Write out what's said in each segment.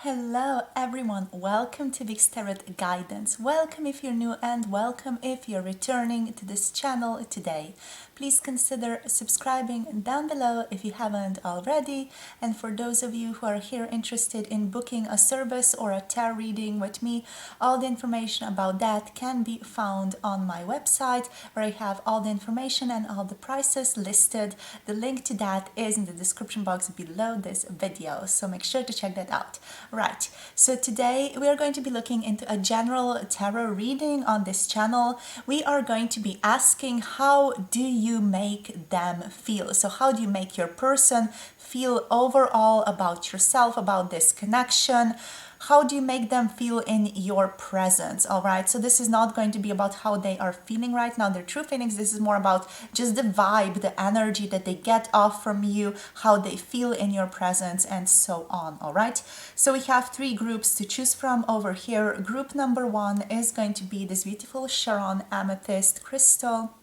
Hello everyone, welcome to Big Tarot Guidance. Welcome if you're new and welcome if you're returning to this channel today. Please consider subscribing down below if you haven't already. And for those of you who are here interested in booking a service or a tarot reading with me, all the information about that can be found on my website where I have all the information and all the prices listed. The link to that is in the description box below this video, so make sure to check that out. Right, so today we are going to be looking into a general tarot reading on this channel. We are going to be asking, how do you make them feel? So how do you make your person feel overall about yourself, about this connection? How do you make them feel in your presence? All right, so this is not going to be about how they are feeling right now, their true feelings. This is more about just the vibe, the energy that they get off from you, how they feel in your presence, and so on. All right, so we have three groups to choose from over here. Group number one is going to be this beautiful Chevron Amethyst crystal.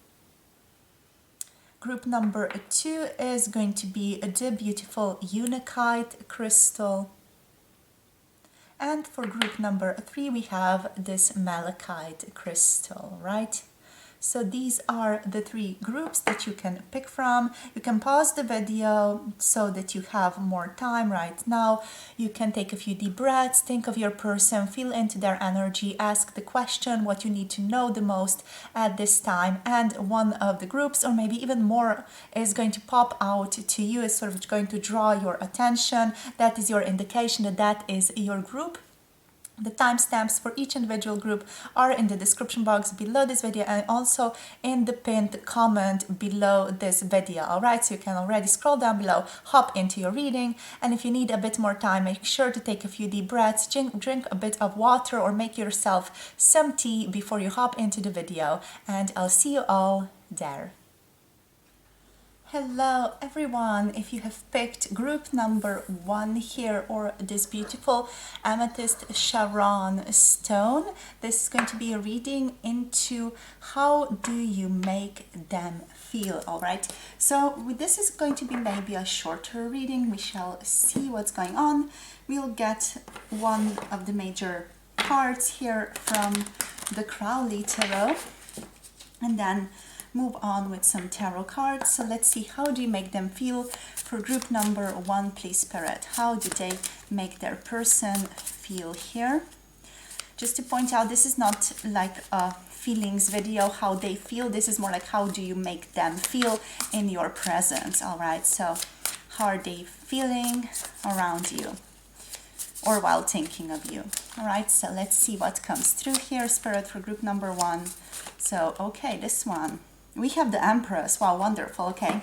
Group number two is going to be the beautiful Unakite crystal. And for group number three, we have this Malachite crystal, right? So these are the three groups that you can pick from. You can pause the video so that you have more time right now. You can take a few deep breaths, think of your person, feel into their energy, ask the question, what you need to know the most at this time. And one of the groups, or maybe even more, is going to pop out to you, is sort of going to draw your attention. That is your indication that that is your group. The timestamps for each individual group are in the description box below this video and also in the pinned comment below this video. Alright, so you can already scroll down below, hop into your reading, and if you need a bit more time, make sure to take a few deep breaths, drink a bit of water, or make yourself some tea before you hop into the video, and I'll see you all there. Hello everyone, if you have picked group number one here, or this beautiful Amethyst Chevron stone, this is going to be a reading into how do you make them feel. All right, so this is going to be maybe a shorter reading. We shall see what's going on. We'll get one of the major cards here from the Crowley Tarot and then move on with some tarot cards. So let's see, how do you make them feel? For group number one, please, Spirit, how do they make their person feel here? Just to point out, this is not like a feelings video, how they feel. This is more like, how do you make them feel in your presence? All right, so how are they feeling around you or while thinking of you? All right, so let's see what comes through here, Spirit, for group number one. So, okay, this one. We have the Empress. Wow, wonderful. Okay.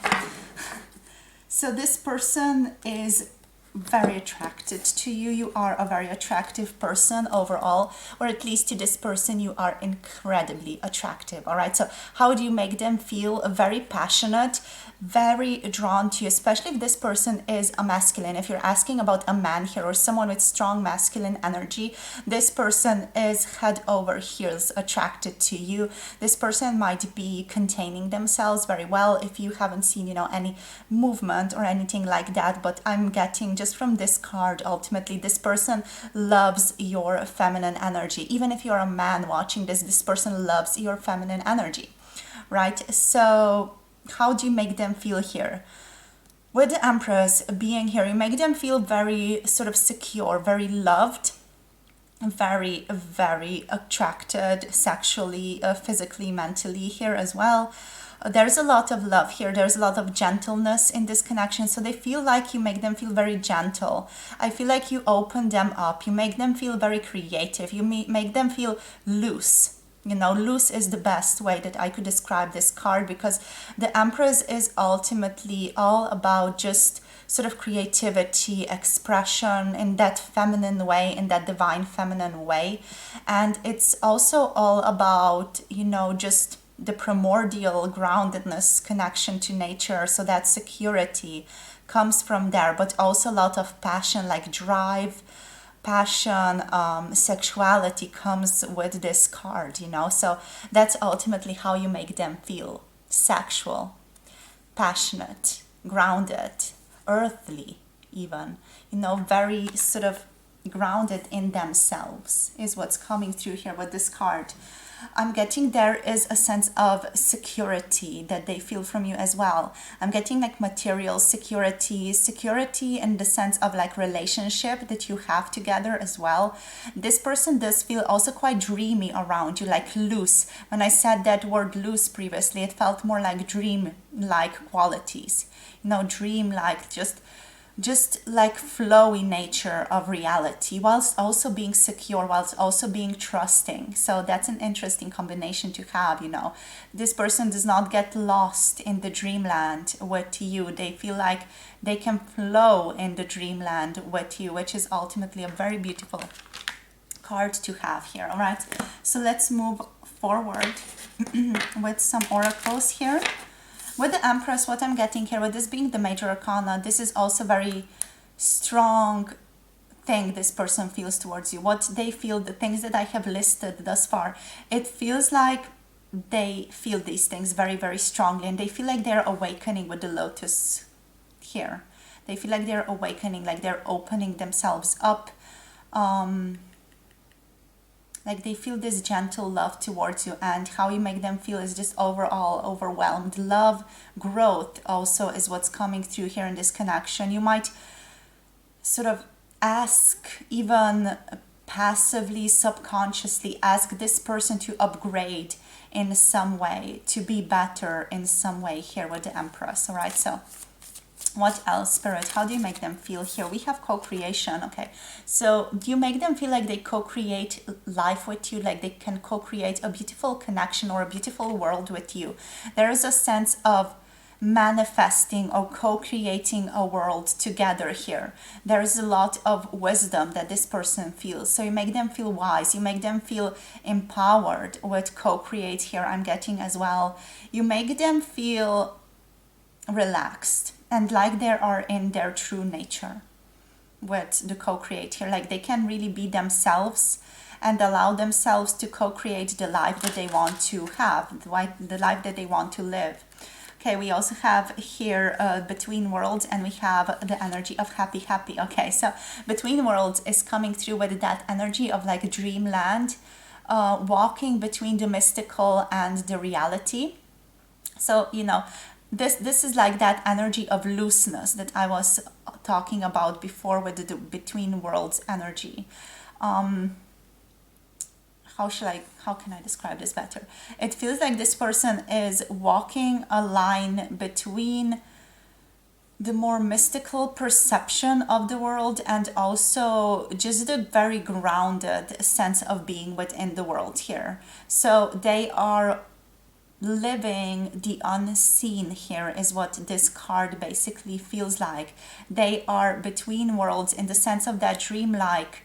So this person is very attracted to you. You are a very attractive person overall, or at least to this person you are incredibly attractive. All right, so how do you make them feel? Very passionate, very drawn to you, especially if this person is a masculine. If you're asking about a man here or someone with strong masculine energy, this person is head over heels attracted to you. This person might be containing themselves very well if you haven't seen, any movement or anything like that, but I'm getting just from this card, ultimately this person loves your feminine energy. Even if you're a man watching this person loves your feminine energy, right? So how do you make them feel here? With the Empress being here, you make them feel very sort of secure, very loved, very, very attracted sexually, physically, mentally here as well. There's a lot of love here. There's a lot of gentleness in this connection. So they feel like you make them feel very gentle. I feel like you open them up. You make them feel very creative. You make them feel loose. Loose is the best way that I could describe this card, because the Empress is ultimately all about just sort of creativity, expression in that feminine way, in that divine feminine way. And it's also all about, just the primordial groundedness, connection to nature. So that security comes from there, but also a lot of passion, like drive, passion, sexuality comes with this card, so that's ultimately how you make them feel: sexual, passionate, grounded, earthly, even, very sort of grounded in themselves is what's coming through here with this card. I'm getting there is a sense of security that they feel from you as well. I'm getting like material security, security in the sense of like relationship that you have together as well. This person does feel also quite dreamy around you, like loose. When I said that word loose previously, it felt more like dream-like qualities. You know, dream-like, just like flowy nature of reality, whilst also being secure, whilst also being trusting. So that's an interesting combination to have, you know. This person does not get lost in the dreamland with you. They feel like they can flow in the dreamland with you, which is ultimately a very beautiful card to have here. All right, so let's move forward with some oracles here. With the Empress, what I'm getting here, with this being the major arcana, this is also very strong thing this person feels towards you. What they feel, the things that I have listed thus far, it feels like they feel these things very, very strongly, and they feel like they're awakening with the Lotus here. They feel like they're awakening, like they're opening themselves up. Like they feel this gentle love towards you, and how you make them feel is just overall overwhelmed. Love, growth also is what's coming through here in this connection. You might sort of ask, even passively, subconsciously, ask this person to upgrade in some way, to be better in some way here with the Empress. All right, so what else, Spirit? How do you make them feel here? We have co-creation. Okay, so do you make them feel like they co-create life with you, like they can co-create a beautiful connection or a beautiful world with you? There is a sense of manifesting or co-creating a world together here. There is a lot of wisdom that this person feels. So you make them feel wise. You make them feel empowered with co-create here. I'm getting as well. You make them feel relaxed and like they are in their true nature with the co-create here. Like they can really be themselves and allow themselves to co-create the life that they want to have, the life that they want to live. Okay, we also have here Between Worlds, and we have the energy of happy. Okay, so Between Worlds is coming through with that energy of like dreamland, walking between the mystical and the reality. So, you know, this is like that energy of looseness that I was talking about before with the Between Worlds energy. How can I describe this better? It feels like this person is walking a line between the more mystical perception of the world and also just the very grounded sense of being within the world here. So they are living the unseen here is what this card basically feels like. They are between worlds in the sense of that dreamlike,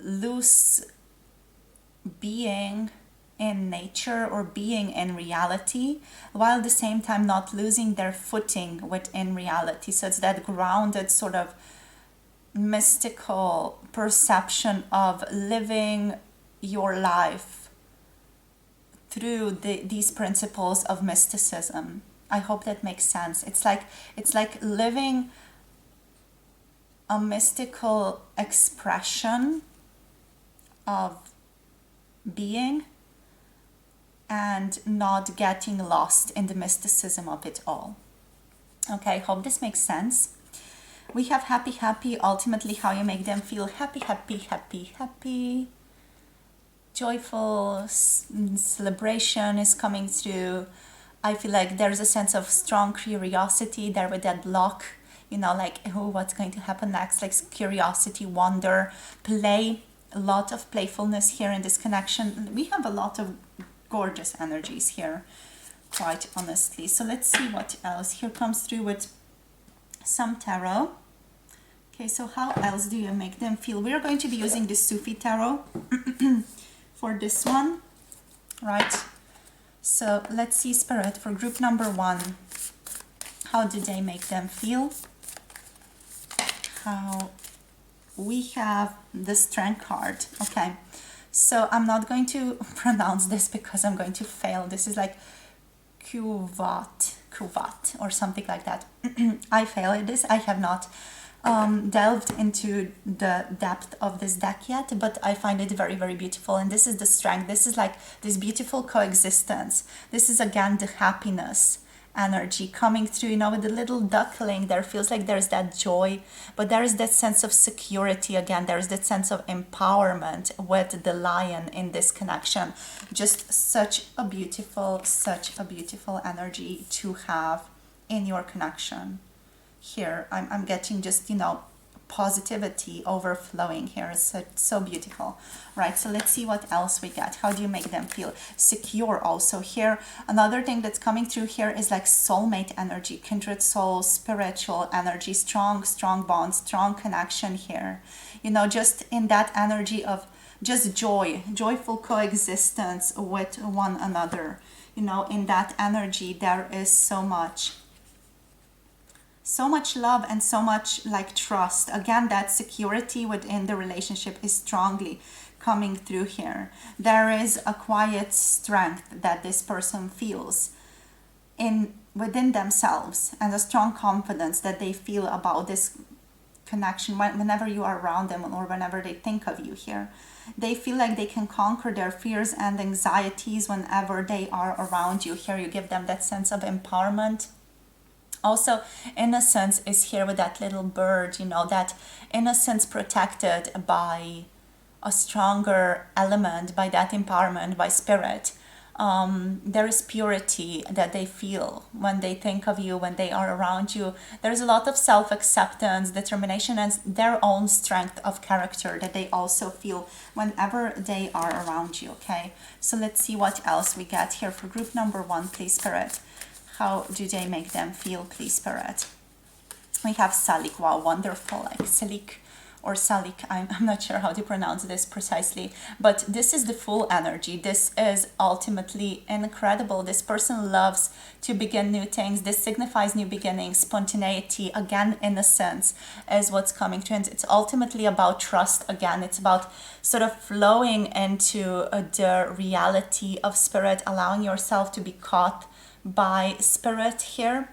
loose being in nature or being in reality, while at the same time not losing their footing within reality. So it's that grounded sort of mystical perception of living your life through these principles of mysticism. I hope that makes sense. It's like living a mystical expression of being and not getting lost in the mysticism of it all. Okay, hope this makes sense. We have happy. Ultimately, how you make them feel happy. Joyful celebration is coming through. I feel like there's a sense of strong curiosity there with that block, you know, like, oh, what's going to happen next? Like curiosity, wonder, play, a lot of playfulness here in this connection. We have a lot of gorgeous energies here, quite honestly. So let's see what else here comes through with some tarot. Okay, so how else do you make them feel? We're going to be using the Sufi tarot for this one, right? So let's see, Spirit, for group number 1, how do they make them feel? How we have the Strength card. Okay, so I'm not going to pronounce this because I'm going to fail. This is like Kuvat or something like that. I fail at this. I have not delved into the depth of this deck yet, but I find it very, very beautiful. And this is the strength. This is like this beautiful coexistence. This is again the happiness energy coming through, you know, with the little duckling. There feels like there's that joy, but there is that sense of security again. There is that sense of empowerment with the lion in this connection. Just such a beautiful energy to have in your connection. Here I'm getting just, you know, positivity overflowing here. It's so beautiful, right? So let's see what else we get. How do you make them feel secure? Also here, another thing that's coming through here is like soulmate energy, kindred souls, spiritual energy, strong bonds, strong connection here, you know, just in that energy of just joyful coexistence with one another. You know, in that energy there is so much love and so much like trust. Again, that security within the relationship is strongly coming through here. There is a quiet strength that this person feels within themselves, and a strong confidence that they feel about this connection whenever you are around them, or whenever they think of you here. They feel like they can conquer their fears and anxieties whenever they are around you. Here you give them that sense of empowerment. Also, innocence is here with that little bird, you know, that innocence protected by a stronger element, by that empowerment, by spirit. There is purity that they feel when they think of you, when they are around you. There's a lot of self-acceptance, determination, and their own strength of character that they also feel whenever they are around you, okay? So let's see what else we get here for group number 1, please, Spirit. How do they make them feel, please, Spirit? We have Salik. Wow, wonderful. Like Salik or Salik. I'm not sure how to pronounce this precisely. But this is the full energy. This is ultimately incredible. This person loves to begin new things. This signifies new beginnings, spontaneity. Again, innocence is what's coming to it. It's ultimately about trust. Again, it's about sort of flowing into the reality of spirit, allowing yourself to be caught by spirit here.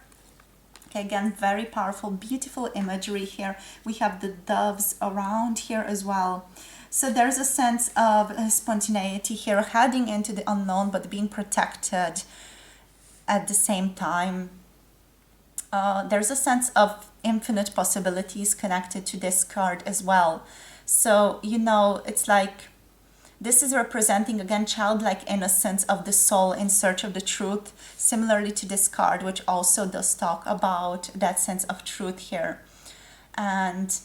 Okay, again, very powerful, beautiful imagery here. We have the doves around here as well. So there's a sense of spontaneity here, heading into the unknown, but being protected at the same time. There's a sense of infinite possibilities connected to this card as well. So, you know, it's like this is representing, again, childlike innocence of the soul in search of the truth, similarly to this card, which also does talk about that sense of truth here. And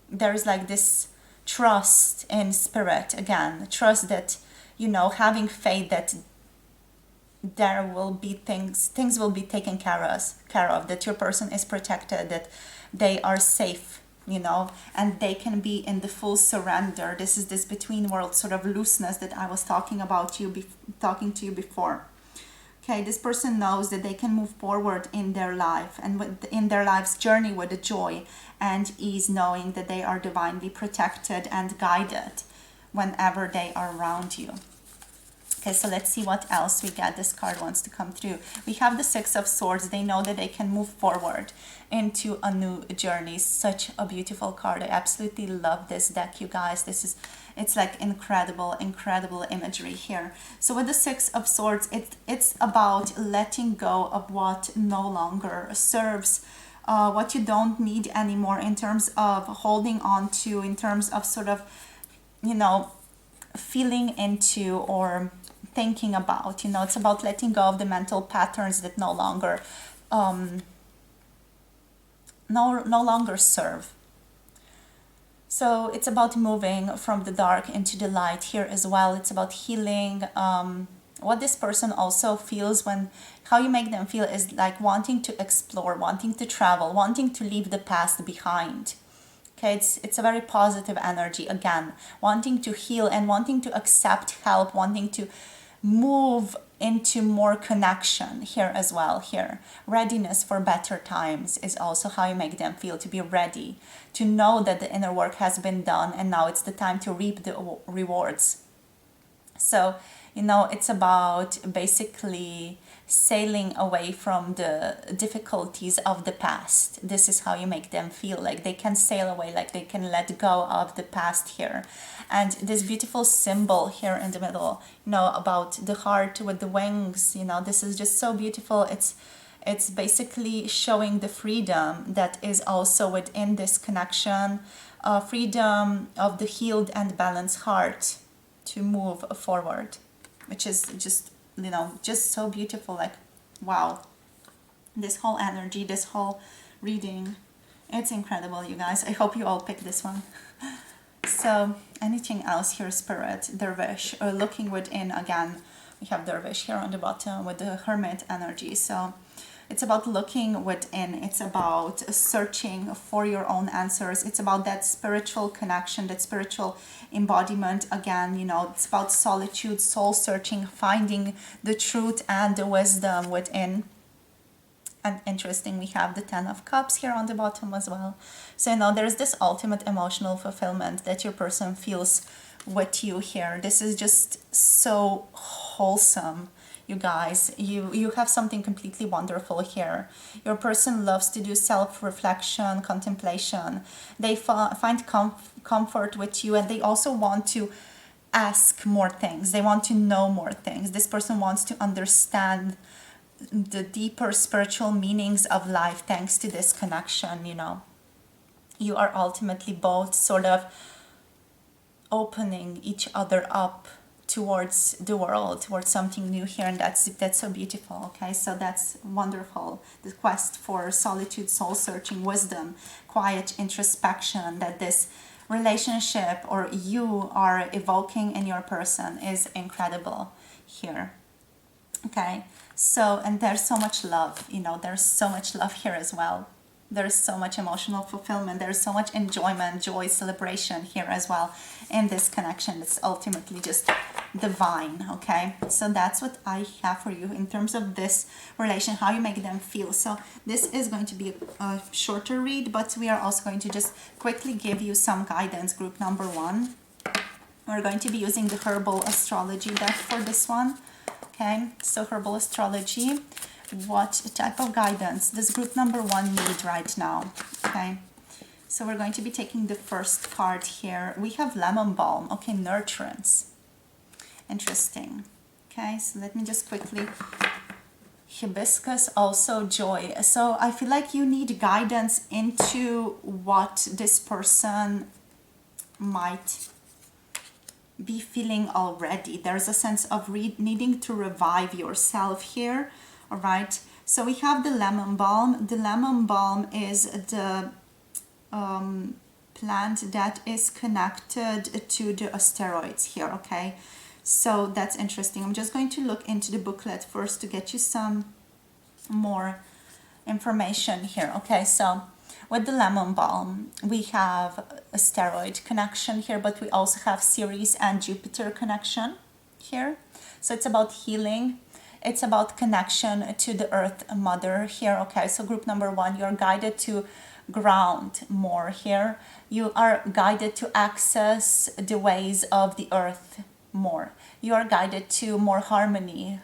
there's like this trust in spirit, again, trust that, you know, having faith that there will be things will be taken care of, that your person is protected, that they are safe, you know, and they can be in the full surrender. This is this between world sort of looseness that I was talking to you before. Okay, this person knows that they can move forward in their life and in their life's journey with a joy and ease, knowing that they are divinely protected and guided whenever they are around you. Okay, so let's see what else we get. This card wants to come through. We have the Six of Swords. They know that they can move forward into a new journey. Such a beautiful card. I absolutely love this deck, you guys. It's like incredible imagery here. So with the Six of Swords, it's about letting go of what no longer serves, what you don't need anymore, in terms of holding on to, in terms of sort of, you know, feeling into or thinking about. You know, it's about letting go of the mental patterns that no longer serve. So it's about moving from the dark into the light here as well. It's about healing. What this person also feels, how you make them feel, is like wanting to explore, wanting to travel, wanting to leave the past behind. Okay, it's a very positive energy, again, wanting to heal and wanting to accept help, wanting to move into more connection here as well. Here, readiness for better times is also how you make them feel, to be ready, to know that the inner work has been done and now it's the time to reap the rewards. So, you know, it's about basically sailing away from the difficulties of the past. This is how you make them feel, like they can sail away, like they can let go of the past here. And this beautiful symbol here in the middle, about the heart with the wings, this is just so beautiful. It's basically showing the freedom that is also within this connection, freedom of the healed and balanced heart to move forward, which is just so beautiful. Like, wow, this whole energy, this whole reading, it's incredible, you guys. I hope you all picked this one. So anything else here, Spirit? Dervish, or looking within again. We have Dervish here on the bottom with the Hermit energy. So it's about looking within. It's about searching for your own answers. It's about that spiritual connection, that spiritual embodiment. Again, it's about solitude, soul searching, finding the truth and the wisdom within. And interesting, we have the Ten of Cups here on the bottom as well. So there's this ultimate emotional fulfillment that your person feels with you here. This is just so wholesome, you guys. You have something completely wonderful here. Your person loves to do self-reflection, contemplation. They find comfort with you, and they also want to ask more things. They want to know more things. This person wants to understand the deeper spiritual meanings of life thanks to this connection. You are ultimately both sort of opening each other up towards the world, towards something new here, and that's so beautiful. Okay, so that's wonderful. The quest for solitude, soul searching, wisdom, quiet introspection that this relationship or you are evoking in your person is incredible here. Okay, so, and there's so much love, there's so much love here as well. There's so much emotional fulfillment. There's so much enjoyment, joy, celebration here as well in this connection. It's ultimately just divine, okay? So that's what I have for you in terms of this relation, how you make them feel. So this is going to be a shorter read, but we are also going to just quickly give you some guidance. Group number 1. We're going to be using the herbal astrology deck for this one. Okay, so herbal astrology, what type of guidance does group number 1 need right now? Okay, so we're going to be taking the first card here. We have lemon balm. Okay, nurturance. Interesting. Okay, so let me just quickly. Hibiscus, also joy. So I feel like you need guidance into what this person might be feeling already. There's a sense of needing to revive yourself here. All right, so we have the lemon balm. The lemon balm is the plant that is connected to the asteroids here. Okay, so that's interesting. I'm just going to look into the booklet first to get you some more information here. Okay, so with the lemon balm, we have asteroid connection here, but we also have Ceres and Jupiter connection here. So it's about healing. It's about connection to the Earth Mother here. Okay, so group number 1, you're guided to ground more here. You are guided to access the ways of the Earth more. You are guided to more harmony,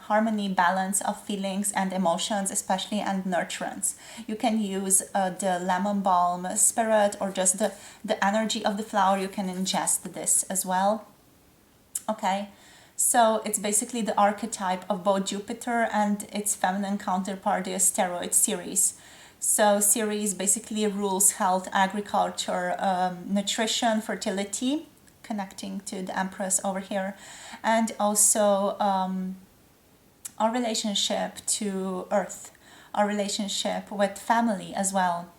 balance of feelings and emotions, especially, and nurturance. You can use the lemon balm spirit or just the energy of the flower. You can ingest this as well. Okay, so it's basically the archetype of both Jupiter and its feminine counterpart, the asteroid Ceres. So Ceres basically rules health, agriculture, nutrition, fertility, connecting to the Empress over here, and also our relationship to Earth, our relationship with family as well,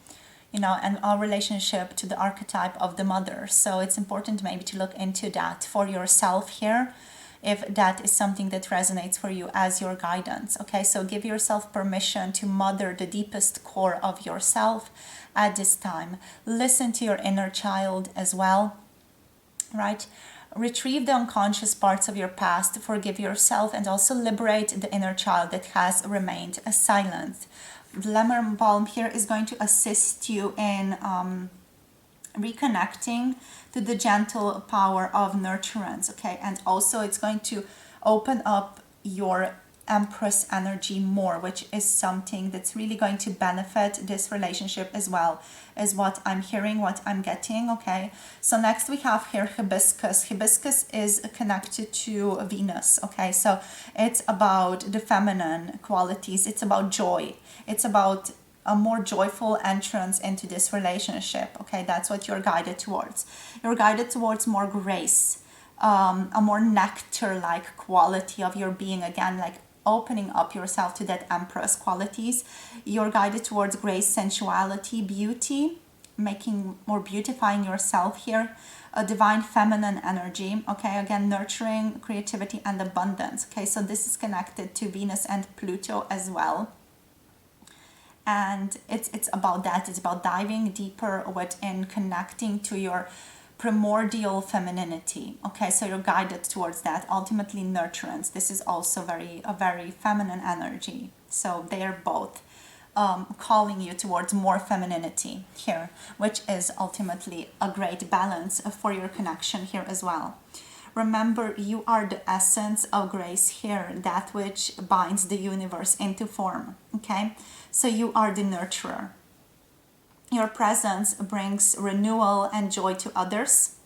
and our relationship to the archetype of the mother. So it's important maybe to look into that for yourself here, if that is something that resonates for you as your guidance. Okay, so give yourself permission to mother the deepest core of yourself at this time. Listen to your inner child as well, right? Retrieve the unconscious parts of your past, forgive yourself, and also liberate the inner child that has remained silent. The lemon balm here is going to assist you in reconnecting to the gentle power of nurturance, okay? And also it's going to open up your Empress energy more, which is something that's really going to benefit this relationship as well, is what I'm hearing, what I'm getting. Okay, so next we have here hibiscus. Hibiscus is connected to Venus. Okay, so it's about the feminine qualities, it's about joy, it's about a more joyful entrance into this relationship. Okay, that's what you're guided towards. You're guided towards more grace, a more nectar-like quality of your being, again, like opening up yourself to that Empress qualities. You're guided towards grace, sensuality, beauty, making more beautifying yourself here, a divine feminine energy. Okay, again, nurturing, creativity, and abundance. Okay, so this is connected to Venus and Pluto as well. And it's about that. It's about diving deeper within, connecting to your primordial femininity. Okay, so you're guided towards that. Ultimately, nurturance. This is also a very feminine energy. So they are both calling you towards more femininity here, which is ultimately a great balance for your connection here as well. Remember, you are the essence of grace here, that which binds the universe into form. Okay, so you are the nurturer. Your presence brings renewal and joy to others.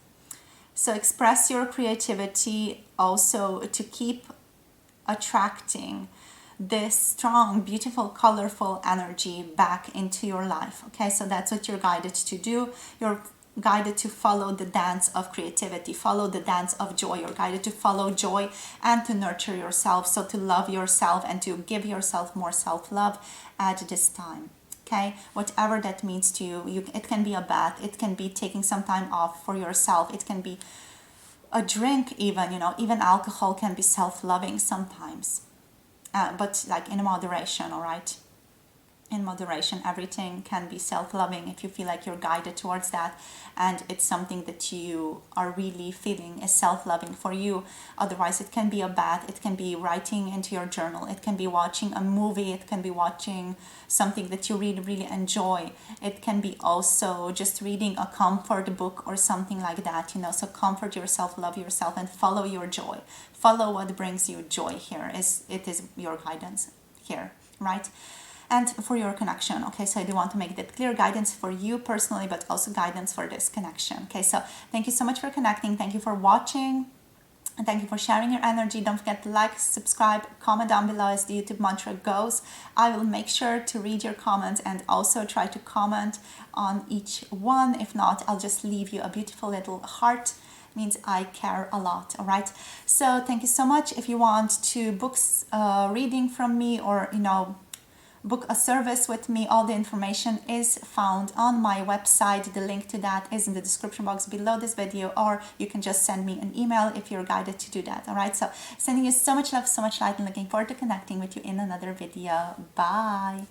So express your creativity also to keep attracting this strong, beautiful, colorful energy back into your life. Okay, so that's what you're guided to do. You're guided to follow the dance of creativity, follow the dance of joy. You're guided to follow joy and to nurture yourself, so to love yourself and to give yourself more self-love at this time. Okay, whatever that means to you, it can be a bath, it can be taking some time off for yourself, it can be a drink even, even alcohol can be self-loving sometimes, but like in moderation. All right, in moderation. Everything can be self-loving if you feel like you're guided towards that and it's something that you are really feeling is self-loving for you. Otherwise, it can be a bath, it can be writing into your journal, it can be watching a movie, it can be watching something that you really, really enjoy. It can be also just reading a comfort book or something like that, so comfort yourself, love yourself, and follow your joy. Follow what brings you joy here. It is your guidance here, right? And for your connection. Okay, so I do want to make that clear, guidance for you personally, but also guidance for this connection. Okay, so thank you so much for connecting. Thank you for watching. And thank you for sharing your energy. Don't forget to like, subscribe, comment down below as the YouTube mantra goes. I will make sure to read your comments and also try to comment on each one. If not, I'll just leave you a beautiful little heart. Means I care a lot. All right, so thank you so much. If you want to book reading from me, or book a service with me, all the information is found on my website. The link to that is in the description box below this video, or you can just send me an email if you're guided to do that. All right, so sending you so much love, so much light, and looking forward to connecting with you in another video. Bye.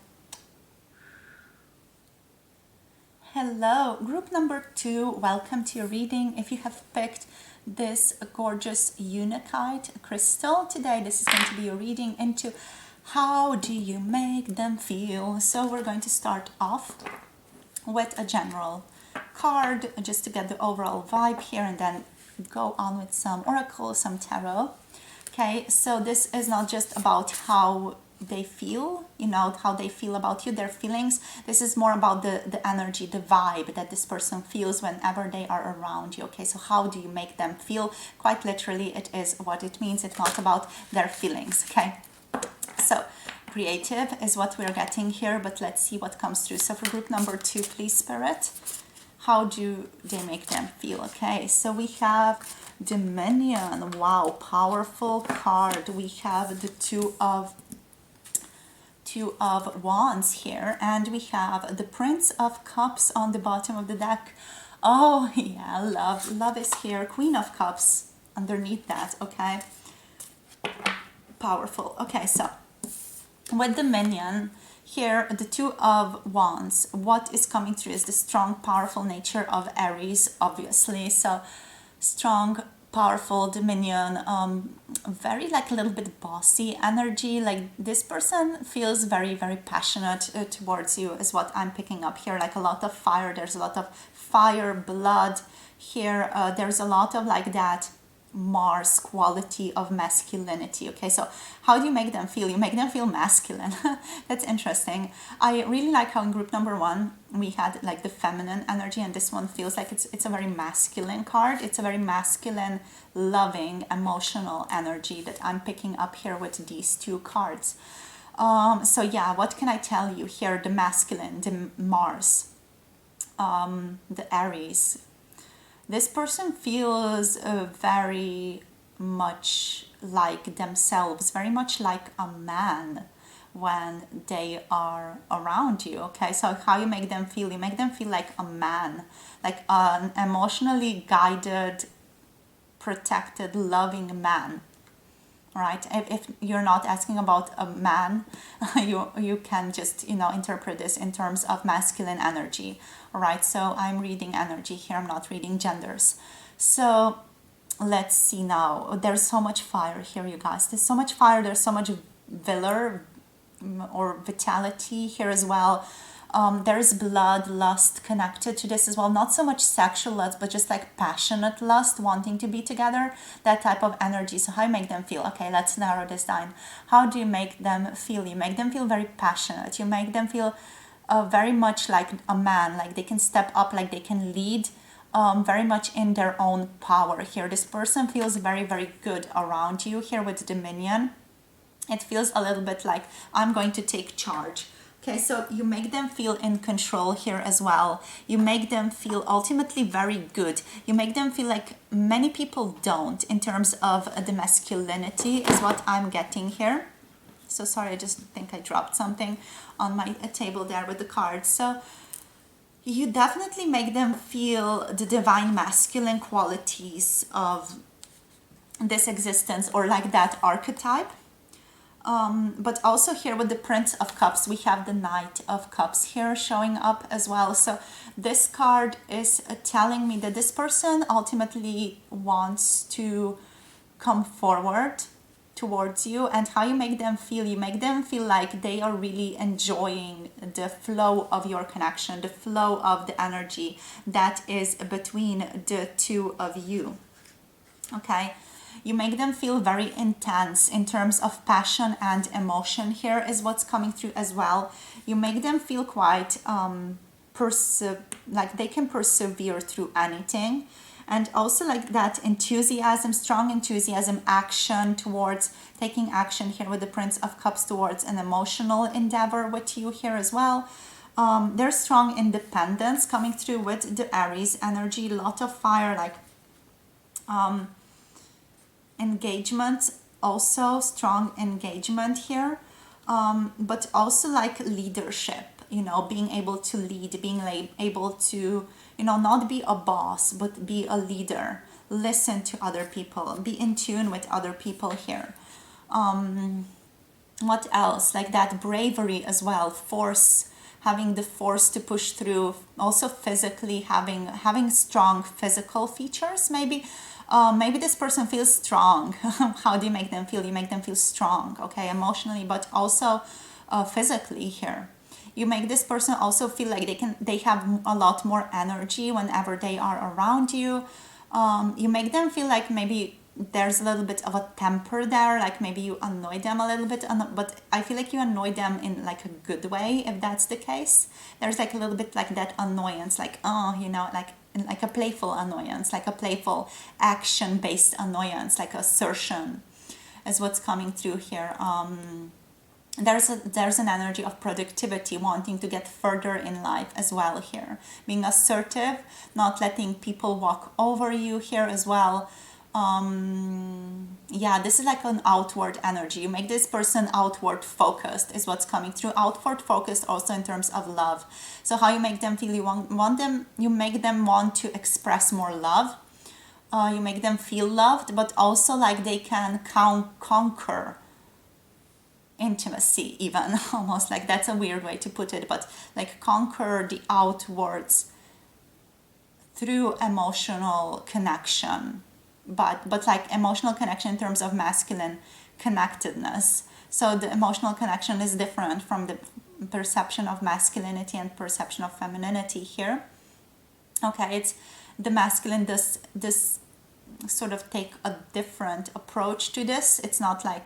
Hello, group number 2, welcome to your reading. If you have picked this gorgeous Unakite crystal today, this is going to be your reading into how do you make them feel. So we're going to start off with a general card just to get the overall vibe here, and then go on with some oracle, some tarot. Okay, so this is not just about how they feel, how they feel about you, their feelings. This is more about the energy, the vibe that this person feels whenever they are around you. Okay, so how do you make them feel? Quite literally, it is what it means. It's not about their feelings. Okay, so creative is what we're getting here, but let's see what comes through. So for group number 2, please, Spirit, how do they make them feel? Okay, so we have Dominion. Wow, powerful card. We have the two of Wands here, and we have the Prince of Cups on the bottom of the deck. Oh yeah, love is here. Queen of Cups underneath that. Okay, powerful. Okay, so with Dominion here, the Two of Wands, what is coming through is the strong, powerful nature of Aries, obviously. So strong, powerful Dominion, very like a little bit bossy energy. Like this person feels very, very passionate towards you is what I'm picking up here. Like a lot of fire. There's a lot of fire, blood here. There's a lot of like that Mars quality of masculinity. Okay, so how do you make them feel? You make them feel masculine. That's interesting. I really like how in group number 1 we had like the feminine energy, and this one feels like it's a very masculine card. It's a very masculine, loving, emotional energy that I'm picking up here with these 2 cards. So yeah, what can I tell you here? The masculine, the Mars, the Aries. This person feels very much like themselves, very much like a man when they are around you. Okay, so how you make them feel? You make them feel like a man, like an emotionally guided, protected, loving man. Right? If you're not asking about a man, you can just interpret this in terms of masculine energy. All right, so I'm reading energy here. I'm not reading genders. So let's see now. There's so much fire here, you guys. There's so much fire. There's so much valor or vitality here as well. There's blood lust connected to this as well. Not so much sexual lust, but just like passionate lust, wanting to be together, that type of energy. So how you make them feel? Okay, let's narrow this down. How do you make them feel? You make them feel very passionate. You make them feel very much like a man, like they can step up, like they can lead, very much in their own power here. This person feels very, very good around you here with Dominion. It feels a little bit like I'm going to take charge. Okay, so you make them feel in control here as well. You make them feel ultimately very good. You make them feel like many people don't in terms of the masculinity is what I'm getting here. So sorry, I just think I dropped something on my table there with the cards. So you definitely make them feel the divine masculine qualities of this existence, or like that archetype. But also here with the Prince of Cups, we have the Knight of Cups here showing up as well. So this card is telling me that this person ultimately wants to come forward towards you. And how you make them feel? You make them feel like they are really enjoying the flow of your connection, the flow of the energy that is between the 2 of you. Okay. You make them feel very intense in terms of passion and emotion here is what's coming through as well. You make them feel quite like they can persevere through anything. And also like that enthusiasm, strong enthusiasm, action towards taking action here with the Prince of Cups towards an emotional endeavor with you here as well. There's strong independence coming through with the Aries energy, a lot of fire, like engagement, also strong engagement here, but also like leadership, being able to lead, being able to, not be a boss, but be a leader, listen to other people, be in tune with other people here. What else? Like that bravery as well, force, having the force to push through, also physically having strong physical features, maybe. Maybe this person feels strong. How do you make them feel? You make them feel strong, okay, emotionally, but also physically here. You make this person also feel like they have a lot more energy whenever they are around you. You make them feel like maybe there's a little bit of a temper there, like maybe you annoy them a little bit, but I feel like you annoy them in like a good way, if that's the case. There's like a little bit like that annoyance, like like a playful annoyance, like a playful action-based annoyance, like assertion is what's coming through here. There's an energy of productivity, wanting to get further in life as well here. Being assertive, not letting people walk over you here as well. Yeah, this is like an outward energy. You make this person outward focused is what's coming through. Outward focused also in terms of love. So how you make them feel? You make them want to express more love. You make them feel loved, but also like they can conquer intimacy, even almost, like that's a weird way to put it, but like conquer the outwards through emotional connection. But like emotional connection in terms of masculine connectedness. So the emotional connection is different from the perception of masculinity and perception of femininity here. Okay, it's the masculine, this sort of take a different approach to this. It's not like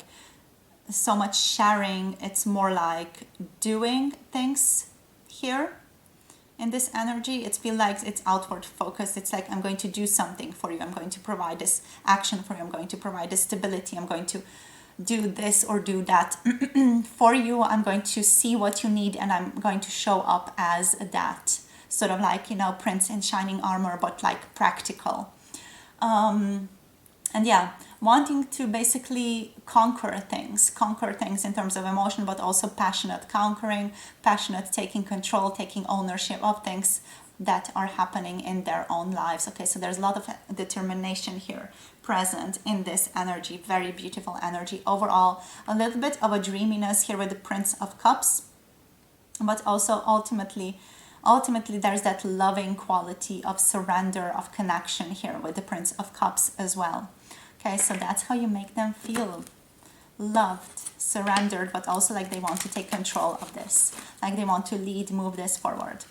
so much sharing, it's more like doing things here. In this energy, it feels like it's outward focused. It's like, I'm going to do something for you. I'm going to provide this action for you. I'm going to provide this stability. I'm going to do this or do that for you. I'm going to see what you need and I'm going to show up as that. Sort of like, prince in shining armor, but like practical. And yeah, wanting to basically conquer things in terms of emotion, but also passionate conquering, passionate taking control, taking ownership of things that are happening in their own lives. Okay, so there's a lot of determination here present in this energy. Very beautiful energy overall. A little bit of a dreaminess here with the Prince of Cups, but also ultimately there's that loving quality of surrender, of connection here with the Prince of Cups as well. Okay, so that's how you make them feel loved, surrendered, but also like they want to take control of this, like they want to lead, move this forward.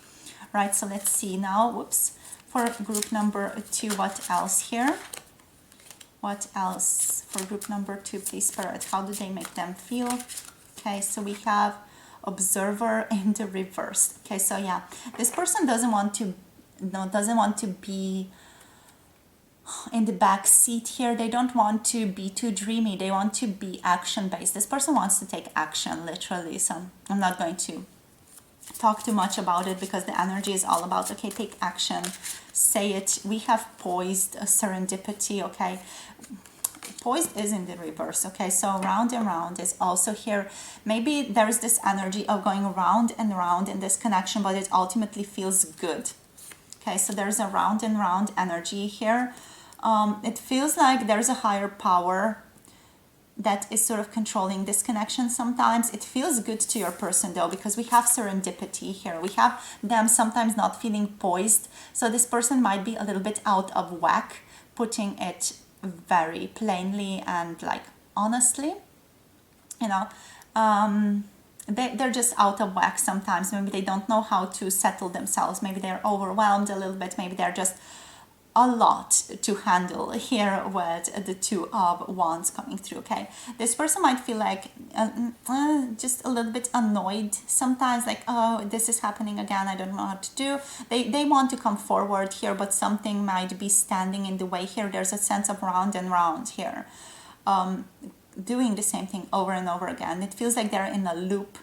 Right, so let's see now, whoops, for group number 2, what else here? What else for group number 2, please, Spirit? How do they make them feel? Okay, so we have observer in the reverse. Okay, so yeah, this person doesn't want to be in the back seat here. They don't want to be too dreamy. They want to be action based. This person wants to take action, literally. So I'm not going to talk too much about it because the energy is all about, okay, take action, say it. We have poised, a serendipity, okay. Poised is in the reverse, okay, so round and round is also here. Maybe there's this energy of going round and round in this connection, but it ultimately feels good. Okay, so there's a round and round energy here. It feels like there's a higher power that is sort of controlling this connection sometimes. It feels good to your person though, because we have serendipity here. We have them sometimes not feeling poised. So this person might be a little bit out of whack, putting it very plainly and like honestly, they're just out of whack sometimes. Maybe they don't know how to settle themselves. Maybe they're overwhelmed a little bit. Maybe they're just a lot to handle here with the Two of Wands coming through, okay? This person might feel like just a little bit annoyed sometimes, like, oh, this is happening again, I don't know what to do. They want to come forward here, but something might be standing in the way here. There's a sense of round and round here. Doing the same thing over and over again. It feels like they're in a loop.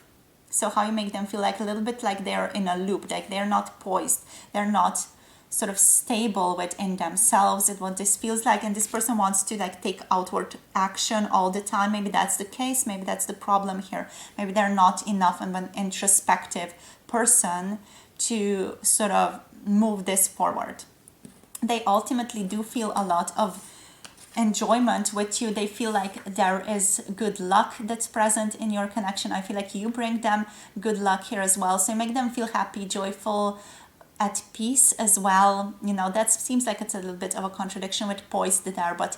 So how you make them feel like a little bit like they're in a loop, like they're not poised, they're not sort of stable within themselves. It's what this feels like, and this person wants to like take outward action all the time. Maybe that's the case, maybe that's the problem here. Maybe they're not enough of an introspective person to sort of move this forward. They ultimately do feel a lot of enjoyment with you. They feel like there is good luck that's present in your connection. I feel like you bring them good luck here as well. So you make them feel happy, joyful, at peace as well. That seems like it's a little bit of a contradiction with poised there, but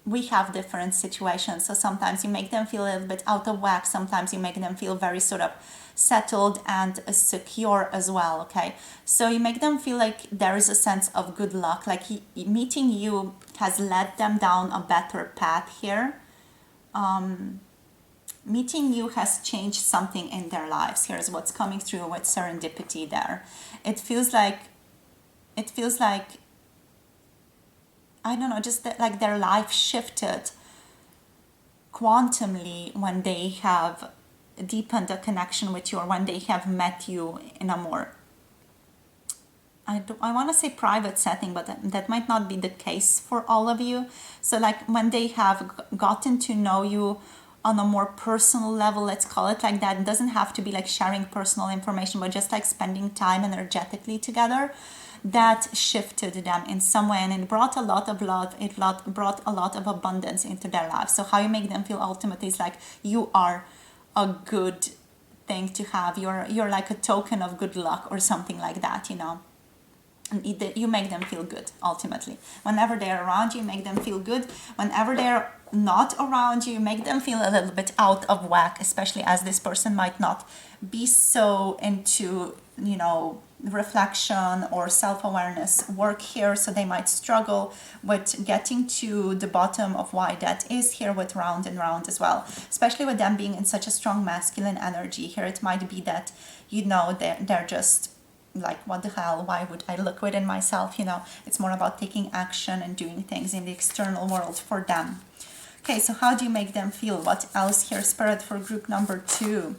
we have different situations. So sometimes you make them feel a little bit out of whack. Sometimes you make them feel very sort of settled and secure as well, okay? So you make them feel like there is a sense of good luck, like meeting you has led them down a better path here. Meeting you has changed something in their lives. Here's what's coming through with serendipity there. It feels like, I don't know, just that, like their life shifted quantumly when they have deepened a connection with you, or when they have met you in a more, I want to say private setting, but that might not be the case for all of you. So like when they have gotten to know you on a more personal level, let's call it like that. It doesn't have to be like sharing personal information, but just like spending time energetically together. That shifted them in some way, and it brought a lot of love. It brought a lot of abundance into their lives. So how you make them feel ultimately is like you are a good thing to have. You're like a token of good luck or something like that, And you make them feel good ultimately. Whenever they're around you, make them feel good. Whenever they're not around you, make them feel a little bit out of whack, especially as this person might not be so into, reflection or self-awareness work here, so they might struggle with getting to the bottom of why that is here with round and round as well, especially with them being in such a strong masculine energy here. It might be that, you know, they're just like, what the hell, why would I look within myself, you know? It's more about taking action and doing things in the external world for them. Okay, so how do you make them feel? What else here, Spirit, for group number 2?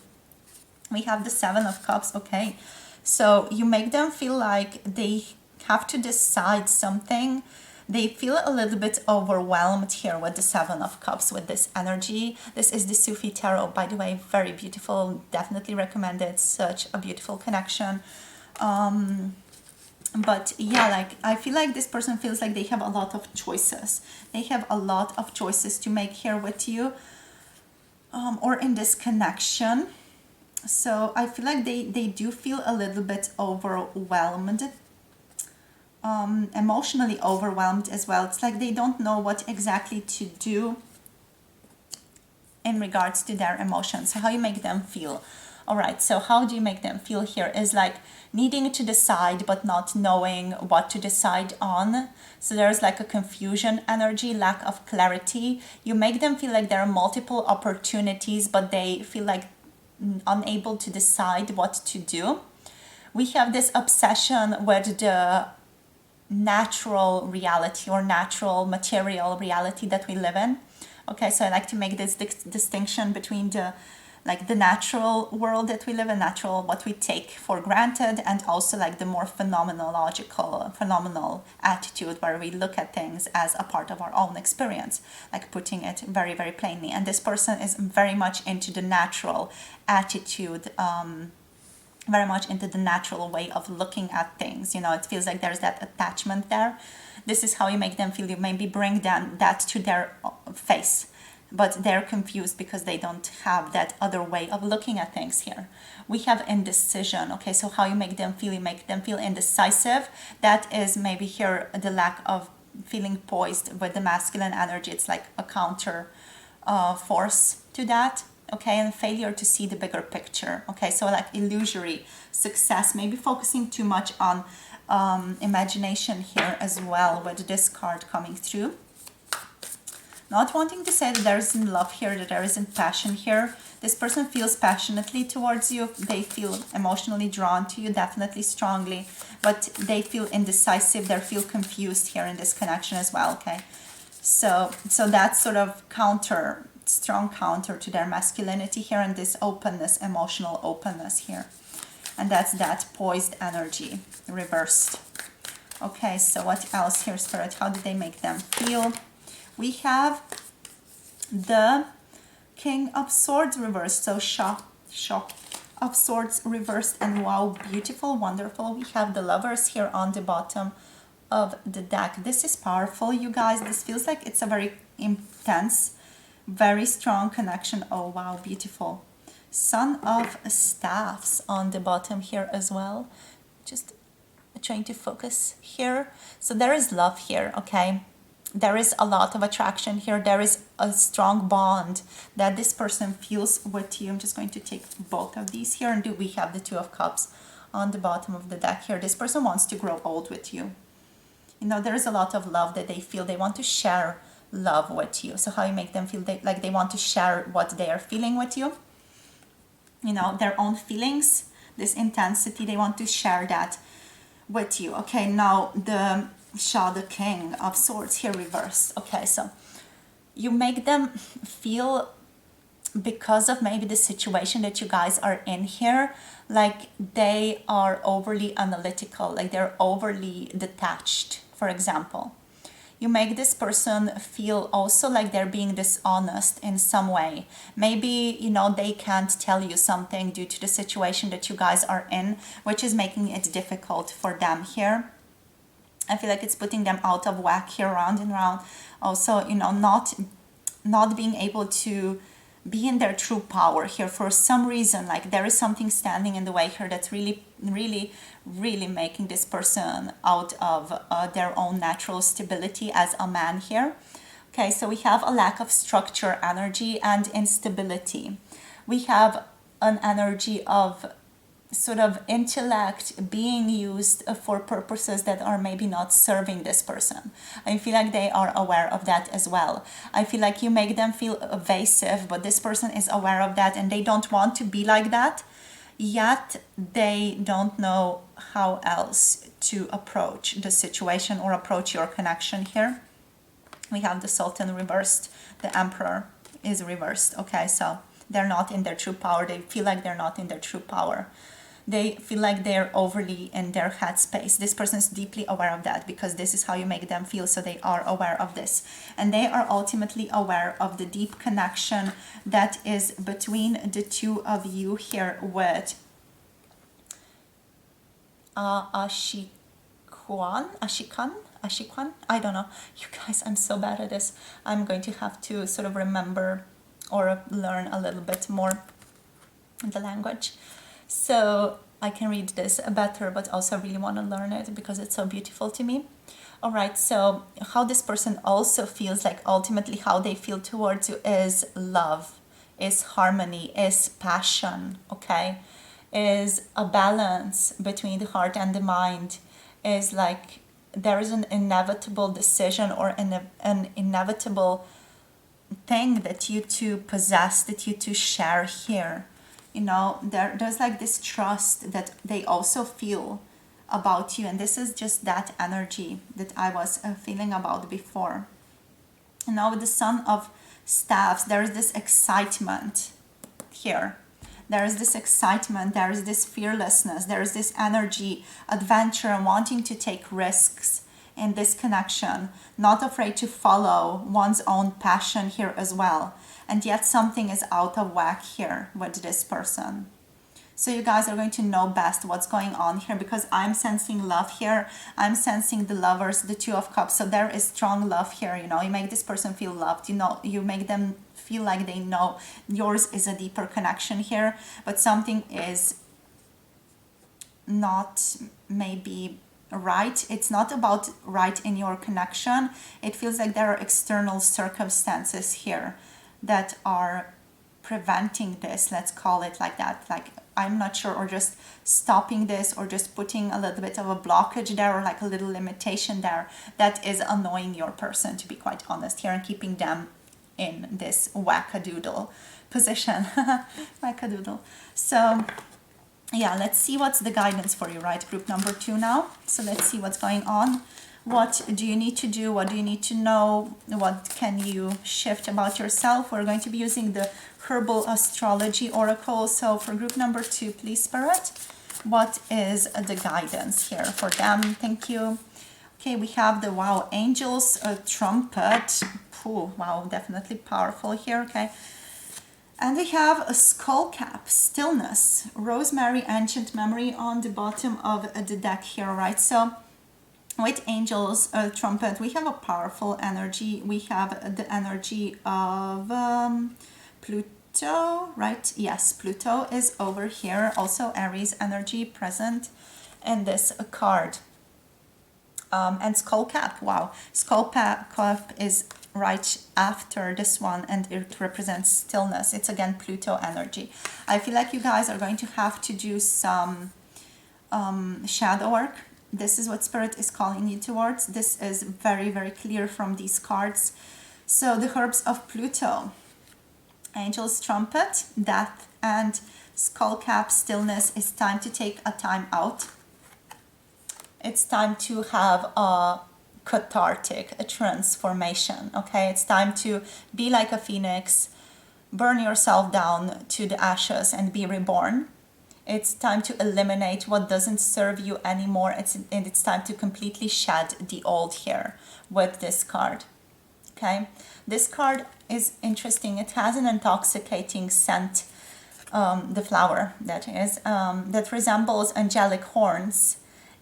We have the Seven of Cups. Okay, so you make them feel like they have to decide something. They feel a little bit overwhelmed here with the Seven of Cups, with this energy. This is the Sufi Tarot, by the way, very beautiful. Definitely recommend it. Such a beautiful connection. But yeah, like, I feel like this person feels like they have a lot of choices. They have a lot of choices to make here with you, or in this connection. So I feel like they do feel a little bit overwhelmed, emotionally overwhelmed as well. It's like they don't know what exactly to do in regards to their emotions. So how you make them feel? All right, so how do you make them feel here is like needing to decide but not knowing what to decide on. So there's like a confusion energy, lack of clarity. You make them feel like there are multiple opportunities, but they feel like unable to decide what to do. We have this obsession with the natural reality or natural material reality that we live in. Okay, so I like to make this distinction between the natural world that we live in, natural, what we take for granted, and also like the more phenomenal attitude where we look at things as a part of our own experience, like putting it very, very plainly. And this person is very much into the natural attitude, very much into the natural way of looking at things. You know, it feels like there's that attachment there. This is how you make them feel. You maybe bring that to their face, but they're confused because they don't have that other way of looking at things here. We have indecision. Okay, so how you make them feel? You make them feel indecisive. That is maybe here the lack of feeling poised with the masculine energy. It's like a counter force to that. Okay, and failure to see the bigger picture. Okay, so like illusory success, maybe focusing too much on imagination here as well with this card coming through. Not wanting to say that there isn't love here, that there isn't passion here. This person feels passionately towards you. They feel emotionally drawn to you, definitely strongly, but they feel indecisive. They feel confused here in this connection as well, okay? So that's sort of strong counter to their masculinity here, and this openness, emotional openness here. And that's that poised energy, reversed. Okay, so what else here, Spirit? How do they make them feel? We have the King of Swords reversed, so shock of Swords reversed, and wow, beautiful, wonderful. We have the Lovers here on the bottom of the deck. This is powerful, you guys. This feels like it's a very intense, very strong connection. Oh wow, beautiful. Son of Staffs on the bottom here as well. Just trying to focus here. So there is love here, okay? There is a lot of attraction here. There is a strong bond that this person feels with you. I'm just going to take both of these here, and we have the Two of Cups on the bottom of the deck here. This person wants to grow old with you. You know, there is a lot of love that they feel. They want to share love with you. So how you make them feel? Like they want to share what they are feeling with you. You know, their own feelings, this intensity, they want to share that with you. Okay, now the King of Swords here reversed. Okay, so you make them feel, because of maybe the situation that you guys are in here, like they are overly analytical, like they're overly detached, for example. You make this person feel also like they're being dishonest in some way. Maybe, you know, they can't tell you something due to the situation that you guys are in, which is making it difficult for them here. I feel like it's putting them out of whack here, round and round. Also, you know, not being able to be in their true power here for some reason. Like there is something standing in the way here that's really, really, really making this person out of their own natural stability as a man here. Okay, so we have a lack of structure, energy, and instability. We have an energy of sort of intellect being used for purposes that are maybe not serving this person. I feel like they are aware of that as well. I feel like you make them feel evasive, but this person is aware of that and they don't want to be like that, yet they don't know how else to approach the situation or approach your connection here. We have the Sultan reversed, the Emperor is reversed. Okay, so they're not in their true power. They feel like they're not in their true power. They feel like they're overly in their headspace. This person is deeply aware of that because this is how you make them feel, so they are aware of this. And they are ultimately aware of the deep connection that is between the two of you here with Ashikan, I don't know. You guys, I'm so bad at this. I'm going to have to sort of remember or learn a little bit more the language, so I can read this better, but also really want to learn it because it's so beautiful to me. All right, so how this person also feels, like ultimately how they feel towards you is love, is harmony, is passion, okay? Is a balance between the heart and the mind, is like there is an inevitable decision or an inevitable thing that you two possess, that you two share here. You know, there's like this trust that they also feel about you, and this is just that energy that I was feeling about before. And now with the Son of Staffs, there is this excitement here. There is this excitement, there is this fearlessness, there is this energy, adventure, and wanting to take risks in this connection, not afraid to follow one's own passion here as well. And yet something is out of whack here with this person. So you guys are going to know best what's going on here, because I'm sensing love here. I'm sensing the Lovers, the Two of Cups. So there is strong love here. You know, you make this person feel loved. You know, you make them feel like they know yours is a deeper connection here, but something is not maybe right. It's not about right in your connection. It feels like there are external circumstances here that are preventing this, let's call it like that. Like, I'm not sure, or just stopping this, or just putting a little bit of a blockage there, or like a little limitation there that is annoying your person, to be quite honest here, and keeping them in this wackadoodle position. Wackadoodle. So yeah, let's see what's the guidance for you, right? Group number 2 now. So let's see what's going on. What do you need to do? What do you need to know? What can you shift about yourself? We're going to be using the Herbal Astrology Oracle. So for group number 2, please, Spirit, what is the guidance here for them? Thank you. Okay, we have the, wow, Angel's Trumpet. Ooh, wow, definitely powerful here, okay. And we have a Skull Cap, Stillness, Rosemary, Ancient Memory on the bottom of the deck here, right? So with Angel's Trumpet, we have a powerful energy. We have the energy of Pluto, right? Yes, Pluto is over here. Also Aries energy present in this card. And Skull Cap, wow. Skull Cap is right after this one, and it represents stillness. It's again Pluto energy. I feel like you guys are going to have to do some shadow work. This is what Spirit is calling you towards. This is very, very clear from these cards. So the herbs of Pluto, Angel's Trumpet, Death, and Skull Cap, Stillness. Is time to take a time out. It's time to have a cathartic, a transformation, okay? It's time to be like a phoenix, burn yourself down to the ashes and be reborn. It's time to eliminate what doesn't serve you anymore. It's time to completely shed the old here with this card, okay? This card is interesting. It has an intoxicating scent, the flower that is, that resembles angelic horns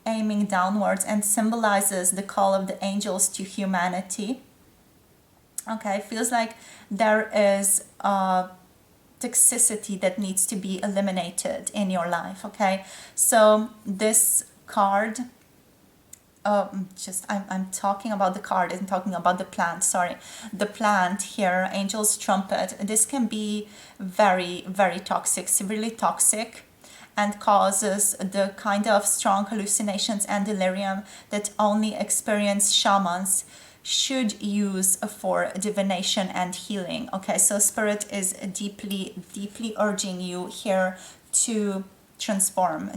aiming downwards, and symbolizes the call of the angels to humanity. Okay, feels like there is a toxicity that needs to be eliminated in your life, okay? So this card, I'm talking about the card, I'm talking about the plant, sorry. The plant here, Angel's Trumpet, this can be very, very toxic, severely toxic. and causes the kind of strong hallucinations and delirium that only experienced shamans should use for divination and healing. Okay, so Spirit is deeply, deeply urging you here to transform.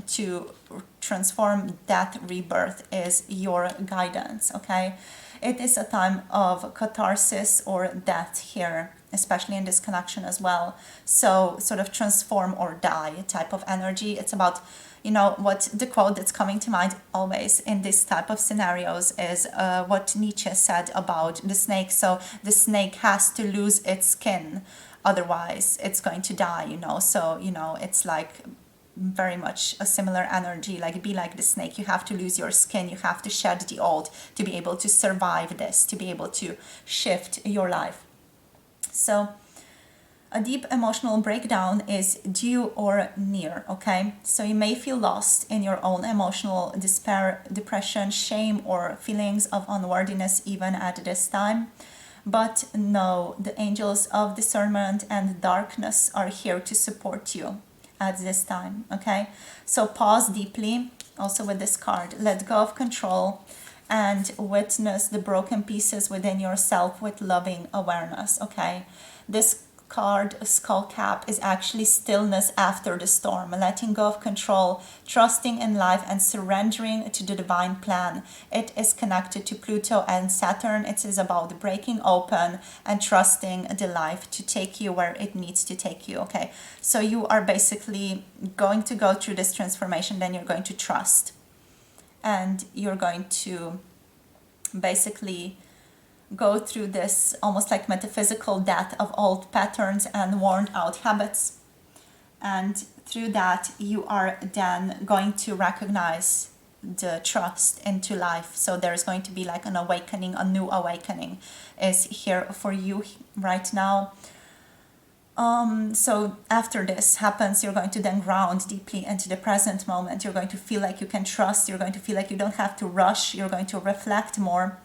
That rebirth is your guidance. Okay, it is a time of catharsis or death here, especially in this connection as well. So sort of transform or die type of energy. It's about, you know, what the quote that's coming to mind always in this type of scenarios is what Nietzsche said about the snake. So the snake has to lose its skin, otherwise it's going to die, you know. So, you know, it's like very much a similar energy, like be like the snake. You have to lose your skin, you have to shed the old to be able to survive this, to be able to shift your life. So a deep emotional breakdown is due or near. Okay, so you may feel lost in your own emotional despair, depression, shame, or feelings of unworthiness even at this time. But no, the angels of discernment and darkness are here to support you at this time. Okay, so pause deeply also with this card. Let go of control and witness the broken pieces within yourself with loving awareness. Okay, this card, skull cap, is actually stillness after the storm, letting go of control, trusting in life, and surrendering to the divine plan. It is connected to Pluto and Saturn. It is about breaking open and trusting the life to take you where it needs to take you. Okay, so you are basically going to go through this transformation, then you're going to trust, and you're going to basically go through this almost like metaphysical death of old patterns and worn out habits. And through that, you are then going to recognize the trust into life. So there's going to be like an awakening, a new awakening is here for you right now. So after this happens, you're going to then ground deeply into the present moment. You're going to feel like you can trust. You're going to feel like you don't have to rush. You're going to reflect more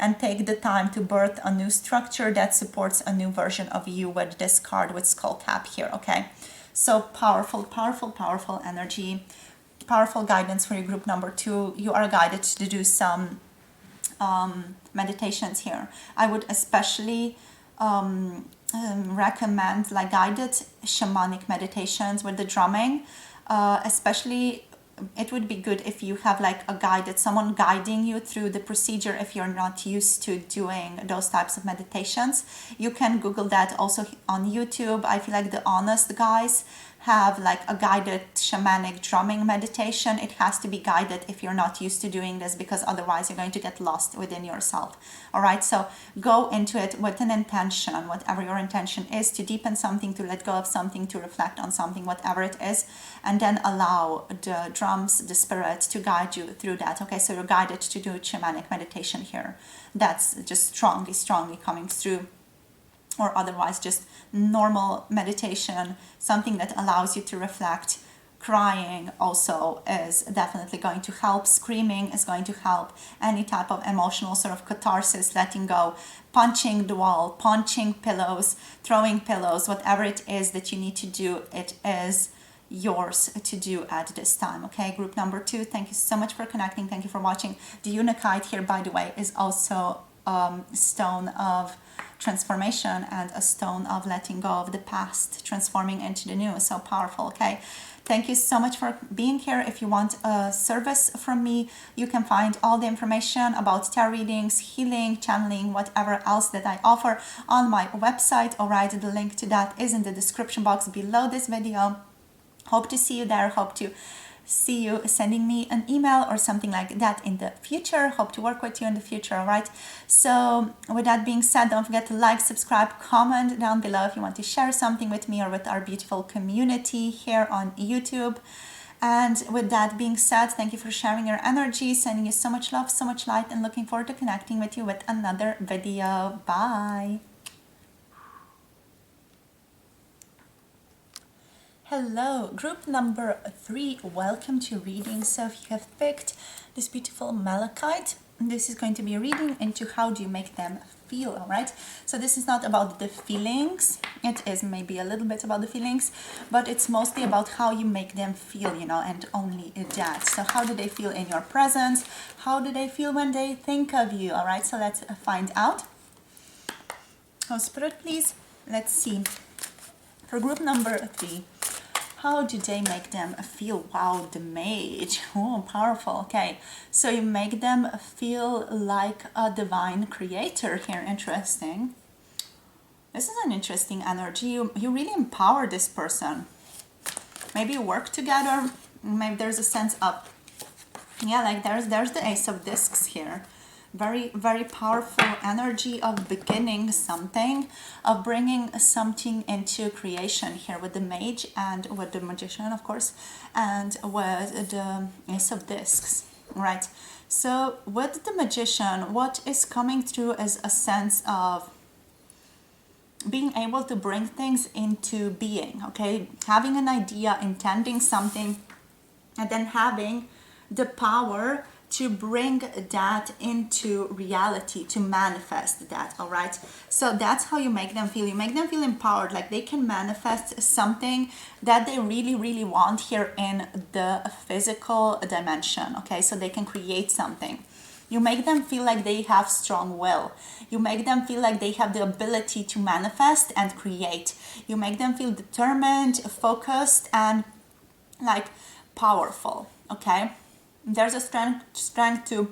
and take the time to birth a new structure that supports a new version of you with this card with skull cap here. Okay, so powerful, powerful, powerful energy, powerful guidance for your group number 2. You are guided to do some meditations here. I would especially recommend like guided shamanic meditations with the drumming, especially. It would be good if you have like a guided, someone guiding you through the procedure if you're not used to doing those types of meditations. You can Google that also on YouTube. I feel like the Honest guys have like a guided shamanic drumming meditation. It has to be guided if you're not used to doing this, because otherwise you're going to get lost within yourself. All right, so go into it with an intention, whatever your intention is, to deepen something, to let go of something, to reflect on something, whatever it is, and then allow the drums, the spirit, to guide you through that. Okay, so you're guided to do shamanic meditation here. That's just strongly, strongly coming through. Or otherwise just normal meditation, something that allows you to reflect. Crying also is definitely going to help. Screaming is going to help. Any type of emotional sort of catharsis, letting go, punching the wall, punching pillows, throwing pillows, whatever it is that you need to do, it is yours to do at this time. Okay, group number 2, thank you so much for connecting. Thank you for watching. The Unakite here, by the way, is also stone of transformation and a stone of letting go of the past, transforming into the new. So powerful. Okay, thank you so much for being here. If you want a service from me, you can find all the information about tarot readings, healing, channeling, whatever else that I offer on my website. All right, the link to that is in the description box below this video. Hope to see you there. Hope to see you sending me an email or something like that in the future. Hope to work with you in the future. All right, so with that being said, don't forget to like, subscribe, comment down below if you want to share something with me or with our beautiful community here on YouTube. And with that being said, thank you for sharing your energy, sending you so much love, so much light, and looking forward to connecting with you with another video. Bye. Hello, group number 3, welcome to reading. So if you have picked this beautiful malachite, this is going to be a reading into how do you make them feel, all right? So this is not about the feelings. It is maybe a little bit about the feelings, but it's mostly about how you make them feel, you know, and only that. So how do they feel in your presence? How do they feel when they think of you, all right? So let's find out. Oh, Spirit, please, let's see. For group number 3, how do they make them feel? Wow, the Mage. Oh, powerful. Okay, so you make them feel like a divine creator here. Interesting. This is an interesting energy. You really empower this person. Maybe you work together. Maybe there's a sense of, yeah, like there's the Ace of Discs here. Very, very powerful energy of beginning something, of bringing something into creation here with the Mage and with the Magician, of course, and with the Ace of Discs, right? So with the Magician, what is coming through is a sense of being able to bring things into being, okay? Having an idea, intending something, and then having the power to bring that into reality, to manifest that, all right? So that's how you make them feel. You make them feel empowered, like they can manifest something that they really, really want here in the physical dimension, okay? So they can create something. You make them feel like they have strong will. You make them feel like they have the ability to manifest and create. You make them feel determined, focused, and like powerful, okay? There's a strength to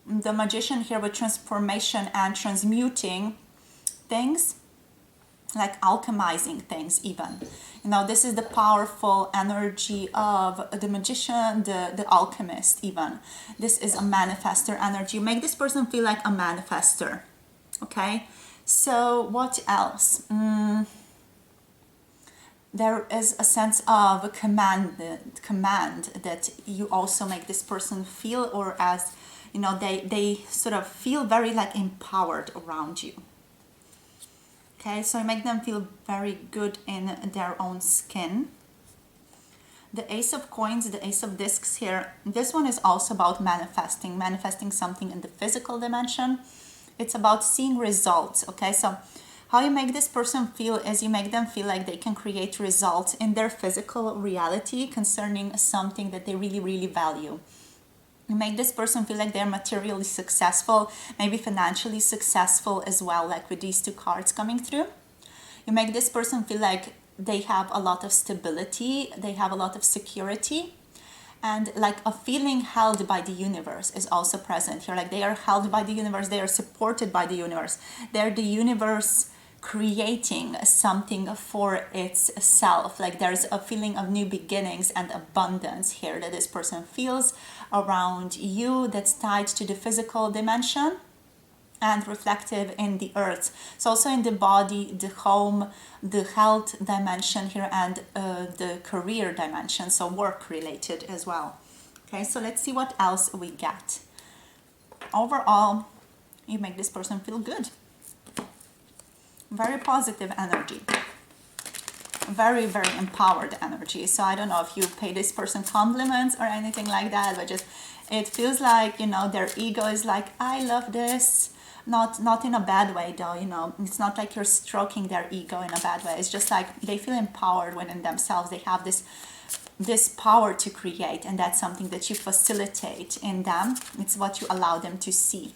the Magician here with transformation and transmuting things, like alchemizing things even. You know, this is the powerful energy of the Magician, the alchemist even. This is a manifester energy. You make this person feel like a manifester, okay? So what else? There is a sense of command that you also make this person feel, or as, you know, they sort of feel very like empowered around you. Okay, so you make them feel very good in their own skin. The Ace of Coins, the Ace of Discs here, this one is also about manifesting something in the physical dimension. It's about seeing results, okay? So how you make this person feel is you make them feel like they can create results in their physical reality concerning something that they really, really value. You make this person feel like they're materially successful, maybe financially successful as well, like with these two cards coming through. You make this person feel like they have a lot of stability, they have a lot of security, and like a feeling held by the universe is also present here. Like they are held by the universe, they are supported by the universe. They're the universe creating something for itself. Like there's a feeling of new beginnings and abundance here that this person feels around you, that's tied to the physical dimension and reflective in the earth. So also in the body, the home, the health dimension here, and the career dimension, so work related as well. Okay, so let's see what else we get. Overall, you make this person feel good. Very positive energy. Very, very empowered energy. So I don't know if you pay this person compliments or anything like that, but just it feels like, you know, their ego is like, I love this. Not in a bad way though, you know. It's not like you're stroking their ego in a bad way. It's just like they feel empowered within themselves. They have this power to create, and that's something that you facilitate in them. It's what you allow them to see.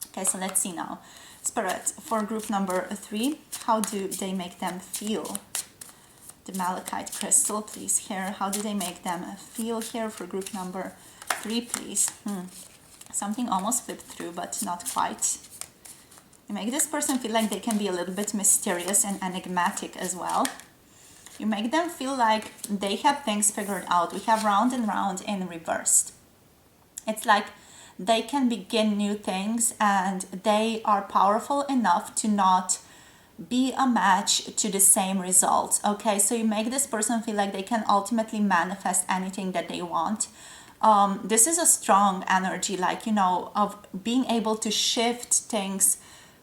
Okay, so let's see now. Spirit, for group number 3, how do they make them feel? The Malachite crystal, please, here. How do they make them feel here for group number 3, please? Something almost flipped through, but not quite. You make this person feel like they can be a little bit mysterious and enigmatic as well. You make them feel like they have things figured out. We have round and round in reversed. It's like they can begin new things and they are powerful enough to not be a match to the same results. Okay, so you make this person feel like they can ultimately manifest anything that they want. This is a strong energy, like, you know, of being able to shift things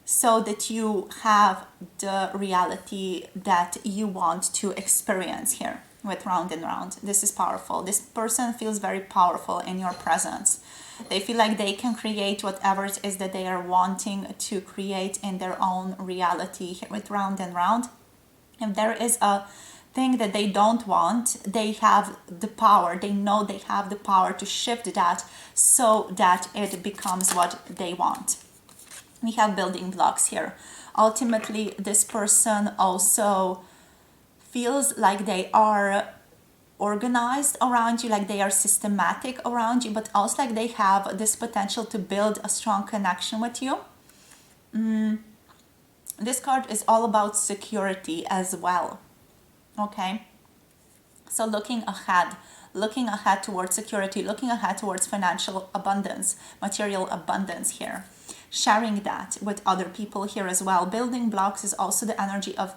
so that you have the reality that you want to experience here. with round and round. This is powerful. This person feels very powerful in your presence. They feel like they can create whatever it is that they are wanting to create in their own reality with round and round. If there is a thing that they don't want, they have the power. They know they have the power to shift that so that it becomes what they want. We have building blocks here. Ultimately, this person also feels like they are organized around you, like they are systematic around you, but also like they have this potential to build a strong connection with you. This card is all about security as well. Okay, so looking ahead towards security, looking ahead towards financial abundance, material abundance here, sharing that with other people here as well. Building blocks is also the energy of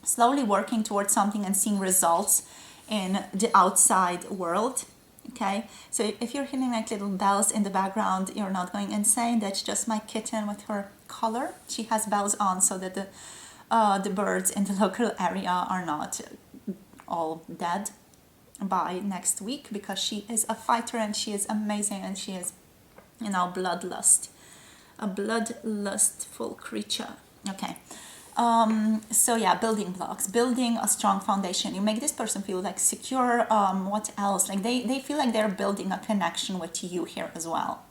slowly working towards something and seeing results in the outside world. Okay, so if you're hearing like little bells in the background, you're not going insane. That's just my kitten with her collar. She has bells on so that the birds in the local area are not all dead by next week, because she is a fighter and she is amazing and she is, you know, a bloodlustful creature. Okay. So yeah, building blocks, building a strong foundation. You make this person feel like secure. What else? Like they feel like they're building a connection with you here as well.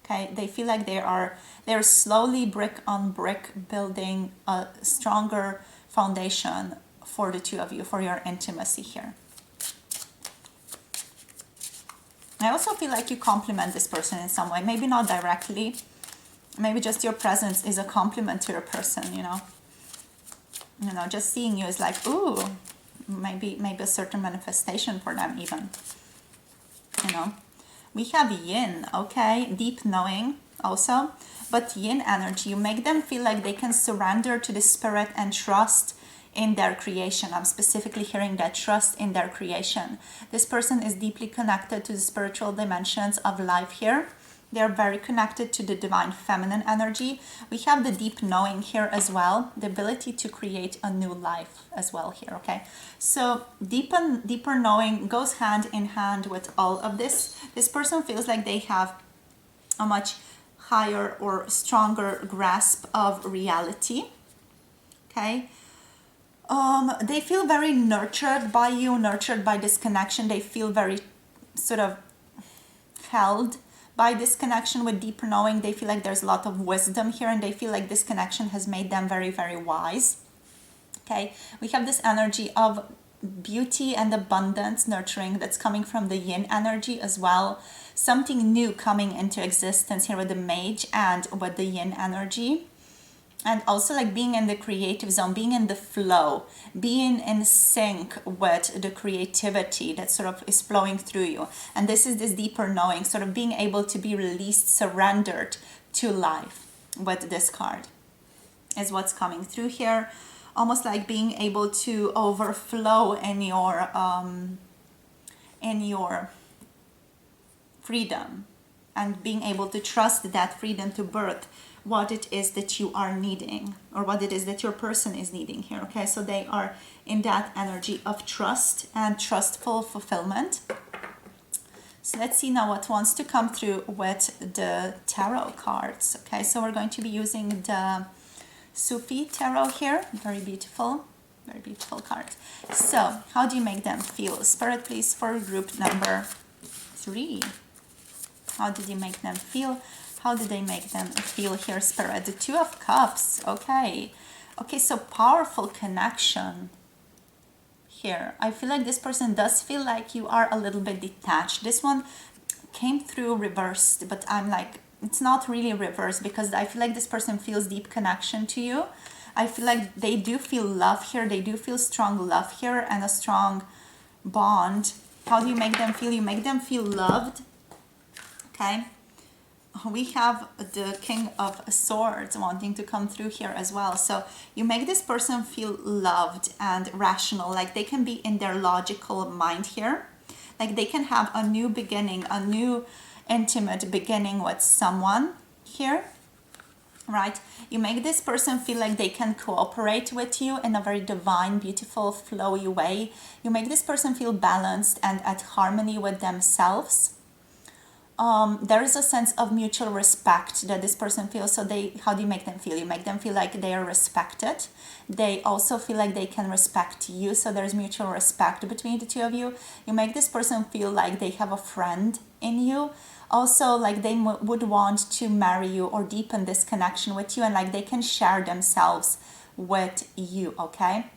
Okay, they feel like they're slowly brick on brick building a stronger foundation for the two of you, for your intimacy here. I also feel like you compliment this person in some way, maybe not directly, maybe just your presence is a compliment to your person, you know, just seeing you is like, ooh, maybe a certain manifestation for them even, you know. We have yin, okay, deep knowing also, but yin energy, you make them feel like they can surrender to the spirit and trust in their creation. I'm specifically hearing that trust in their creation. This person is deeply connected to the spiritual dimensions of life here. They're very connected to the divine feminine energy. We have the deep knowing here as well, the ability to create a new life as well here, okay? So deeper knowing goes hand in hand with all of this. This person feels like they have a much higher or stronger grasp of reality, okay? They feel very nurtured by you, nurtured by this connection. They feel very sort of held by this connection with deeper knowing. They feel like there's a lot of wisdom here, and they feel like this connection has made them very, very wise. Okay, we have this energy of beauty and abundance, nurturing, that's coming from the yin energy as well. Something new coming into existence here with the mage and with the yin energy. And also like being in the creative zone, being in the flow, being in sync with the creativity that sort of is flowing through you. And this is this deeper knowing, sort of being able to be released, surrendered to life with this card is what's coming through here. Almost like being able to overflow in your freedom, and being able to trust that freedom to birth what it is that you are needing, or what it is that your person is needing here. Okay, so they are in that energy of trust and trustful fulfillment. So let's see now what wants to come through with the tarot cards. Okay, so we're going to be using the Sufi tarot here. Very beautiful card. So how do you make them feel? Spirit, please, for group number 3. How did you make them feel? How did they make them feel here, Spirit? The Two of Cups. Okay, so powerful connection here. I feel like this person does feel like you are a little bit detached. This one came through reversed, but I'm like, it's not really reversed, because I feel like this person feels deep connection to you. I feel like they do feel love here. They do feel strong love here and a strong bond. How do you make them feel? You make them feel loved. Okay. We have the King of Swords wanting to come through here as well. So you make this person feel loved and rational, like they can be in their logical mind here. Like they can have a new beginning, a new intimate beginning with someone here. right? You make this person feel like they can cooperate with you in a very divine, beautiful, flowy way. You make this person feel balanced and at harmony with themselves. There is a sense of mutual respect that this person feels. So how do you make them feel? You make them feel like they are respected. They also feel like they can respect you. So there's mutual respect between the two of you. You make this person feel like they have a friend in you. Also, like they would want to marry you or deepen this connection with you, and like they can share themselves with you, okay?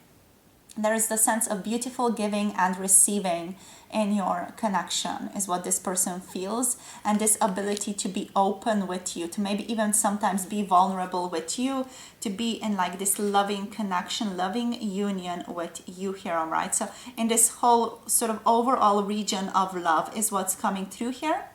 There is the sense of beautiful giving and receiving in your connection is what this person feels, and this ability to be open with you, to maybe even sometimes be vulnerable with you, to be in like this loving connection, loving union with you here, all right? So in this whole sort of overall region of love is what's coming through here.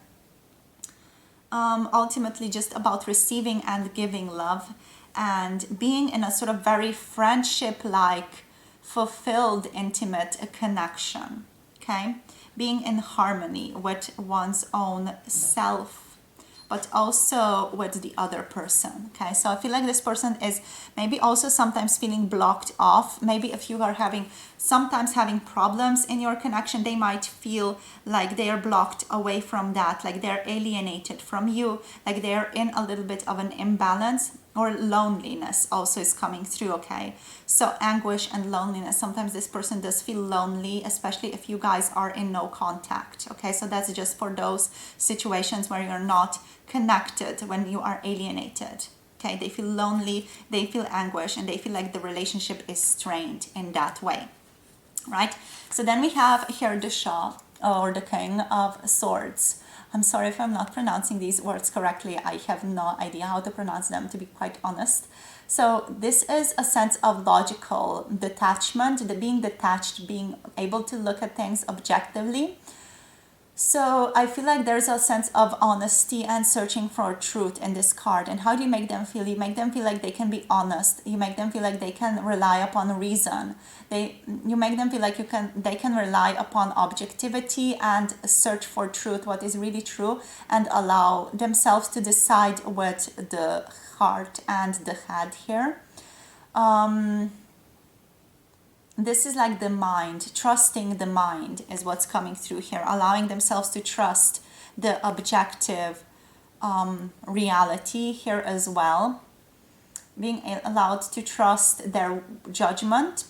Ultimately just about receiving and giving love and being in a sort of very friendship-like, fulfilled, intimate connection, okay? Being in harmony with one's own self, but also with the other person, okay? So I feel like this person is maybe also sometimes feeling blocked off. Maybe if you are sometimes having problems in your connection, they might feel like they are blocked away from that, like they're alienated from you, like they're in a little bit of an imbalance, or loneliness also is coming through, okay? So anguish and loneliness. Sometimes this person does feel lonely, especially if you guys are in no contact, okay? So that's just for those situations where you're not connected, when you are alienated, okay? They feel lonely, they feel anguish, and they feel like the relationship is strained in that way, right? So then we have here the Shah, or the King of Swords. I'm sorry if I'm not pronouncing these words correctly. I have no idea how to pronounce them, to be quite honest. So this is a sense of logical detachment, the being detached, being able to look at things objectively. So I feel like there's a sense of honesty and searching for truth in this card. And how do you make them feel? You make them feel like they can be honest. You make them feel like they can rely upon reason. You make them feel like they can rely upon objectivity and search for truth, what is really true, and allow themselves to decide with the heart and the head here. This is like the mind, trusting the mind is what's coming through here, allowing themselves to trust the objective reality here as well, being allowed to trust their judgment,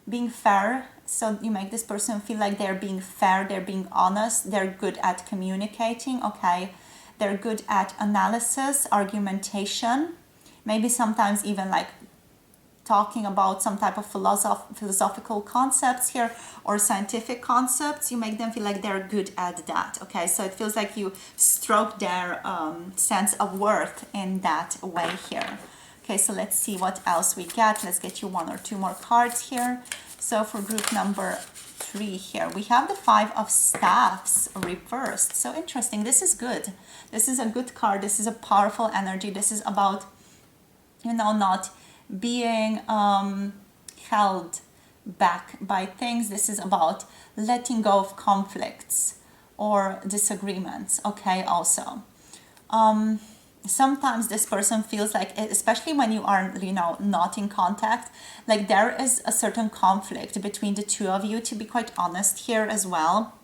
being fair. So you make this person feel like they're being fair, they're being honest, they're good at communicating, okay? They're good at analysis, argumentation, maybe sometimes even like talking about some type of philosophical concepts here or scientific concepts. You make them feel like they're good at that, okay? So it feels like you stroke their sense of worth in that way here. Okay, so let's see what else we get. Let's get you one or two more cards here. So for group number 3 here, we have the 5 of Staffs reversed. So interesting. This is good. This is a good card. This is a powerful energy. This is about, not being held back by things. This is about letting go of conflicts or disagreements, okay? Also sometimes this person feels like, especially when you are not in contact, like there is a certain conflict between the two of you, to be quite honest here as well.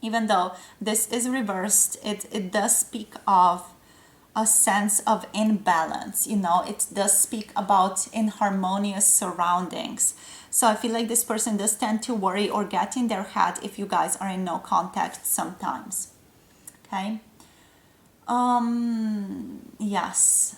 Even though this is reversed, it does speak of a sense of imbalance, it does speak about inharmonious surroundings. So I feel like this person does tend to worry or get in their head if you guys are in no contact sometimes, okay? Yes,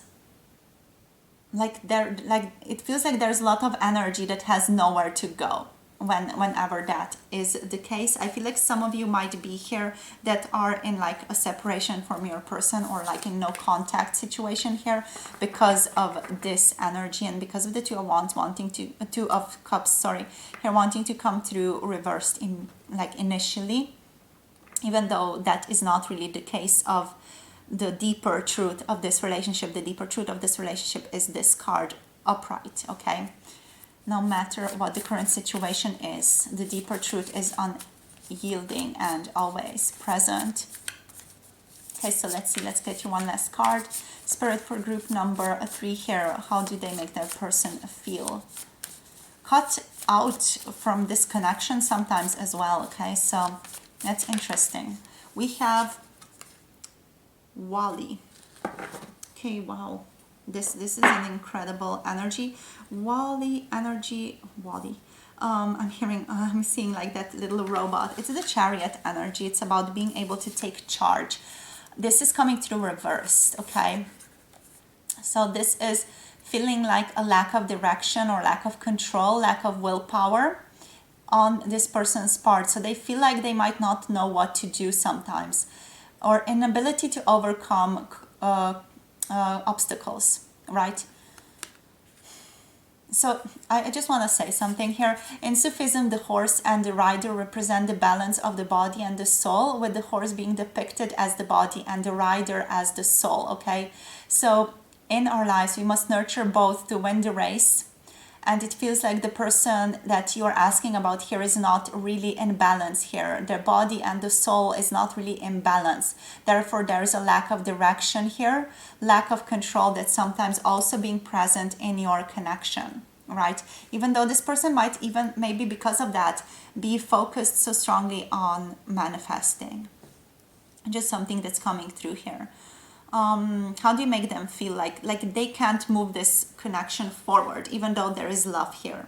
it feels like there's a lot of energy that has nowhere to go whenever that is the case. I feel like some of you might be here that are in like a separation from your person, or like in no contact situation here because of this energy, and because of the Two of Wands Two of Cups, sorry, here wanting to come through reversed in like initially, even though that is not really the case of the deeper truth of this relationship. The deeper truth of this relationship is this card upright, okay? No matter what the current situation is, the deeper truth is unyielding and always present. Okay, so let's see. Let's get you one last card. Spirit for group number 3 here. How do they make that person feel? Cut out from this connection sometimes as well. Okay, so that's interesting. We have Wally. Okay, wow. This is an incredible energy. Wally energy. Wally. I'm seeing like that little robot. It's the Chariot energy. It's about being able to take charge. This is coming through reversed, okay? So this is feeling like a lack of direction or lack of control, lack of willpower on this person's part. So they feel like they might not know what to do sometimes, or inability to overcome obstacles, right? So I just want to say something here. In Sufism, the horse and the rider represent the balance of the body and the soul, with the horse being depicted as the body and the rider as the soul, okay? So in our lives, we must nurture both to win the race. And it feels like the person that you're asking about here is not really in balance here. Their body and the soul is not really in balance. Therefore, there is a lack of direction here, lack of control that's sometimes also being present in your connection, right? Even though this person might even, maybe because of that, be focused so strongly on manifesting. Just something that's coming through here. How do you make them feel like they can't move this connection forward, even though there is love here?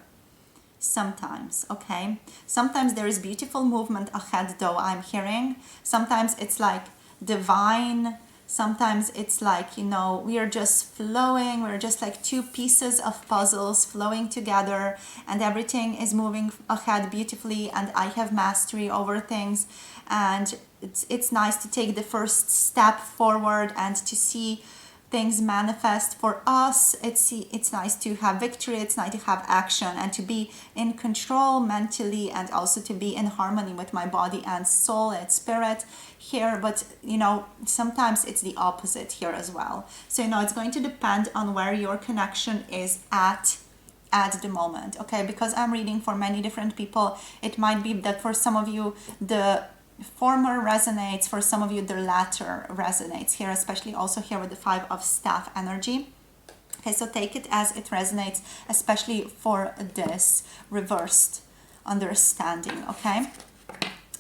Sometimes, okay? Sometimes there is beautiful movement ahead, though, I'm hearing. Sometimes it's like divine. Sometimes it's like, you know, we are just flowing. We're just like two pieces of puzzles flowing together, and everything is moving ahead beautifully, and I have mastery over things. And it's nice to take the first step forward and to see things manifest for us. It's nice to have victory. It's nice to have action and to be in control mentally, and also to be in harmony with my body and soul and spirit here. But you know, sometimes it's the opposite here as well. So you know, it's going to depend on where your connection is at the moment, okay? Because I'm reading for many different people. It might be that for some of you the former resonates, for some of you the latter resonates here, especially also here with the 5 of Staff energy. Okay, so take it as it resonates, especially for this reversed understanding, okay?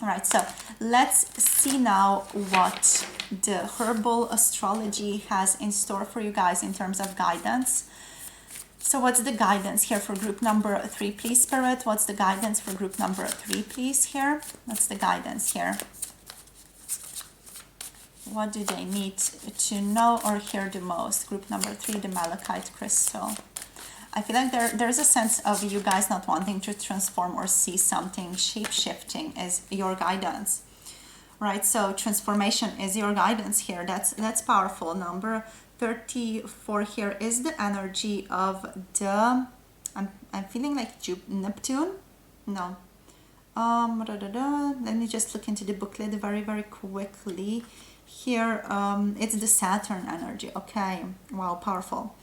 All right, so let's see now what the herbal astrology has in store for you guys in terms of guidance. So what's the guidance here for group number 3, please, Spirit? What's the guidance for group number 3, please, here? What's the guidance here? What do they need to know or hear the most? Group number 3, the Malachite crystal. I feel like there's a sense of you guys not wanting to transform or see something. Shape-shifting is your guidance, right? So transformation is your guidance here. That's powerful. Number 34 here is the energy of the, I'm feeling like Neptune. No. Let me just look into the booklet very, very quickly. Here, it's the Saturn energy. Okay. Wow, powerful.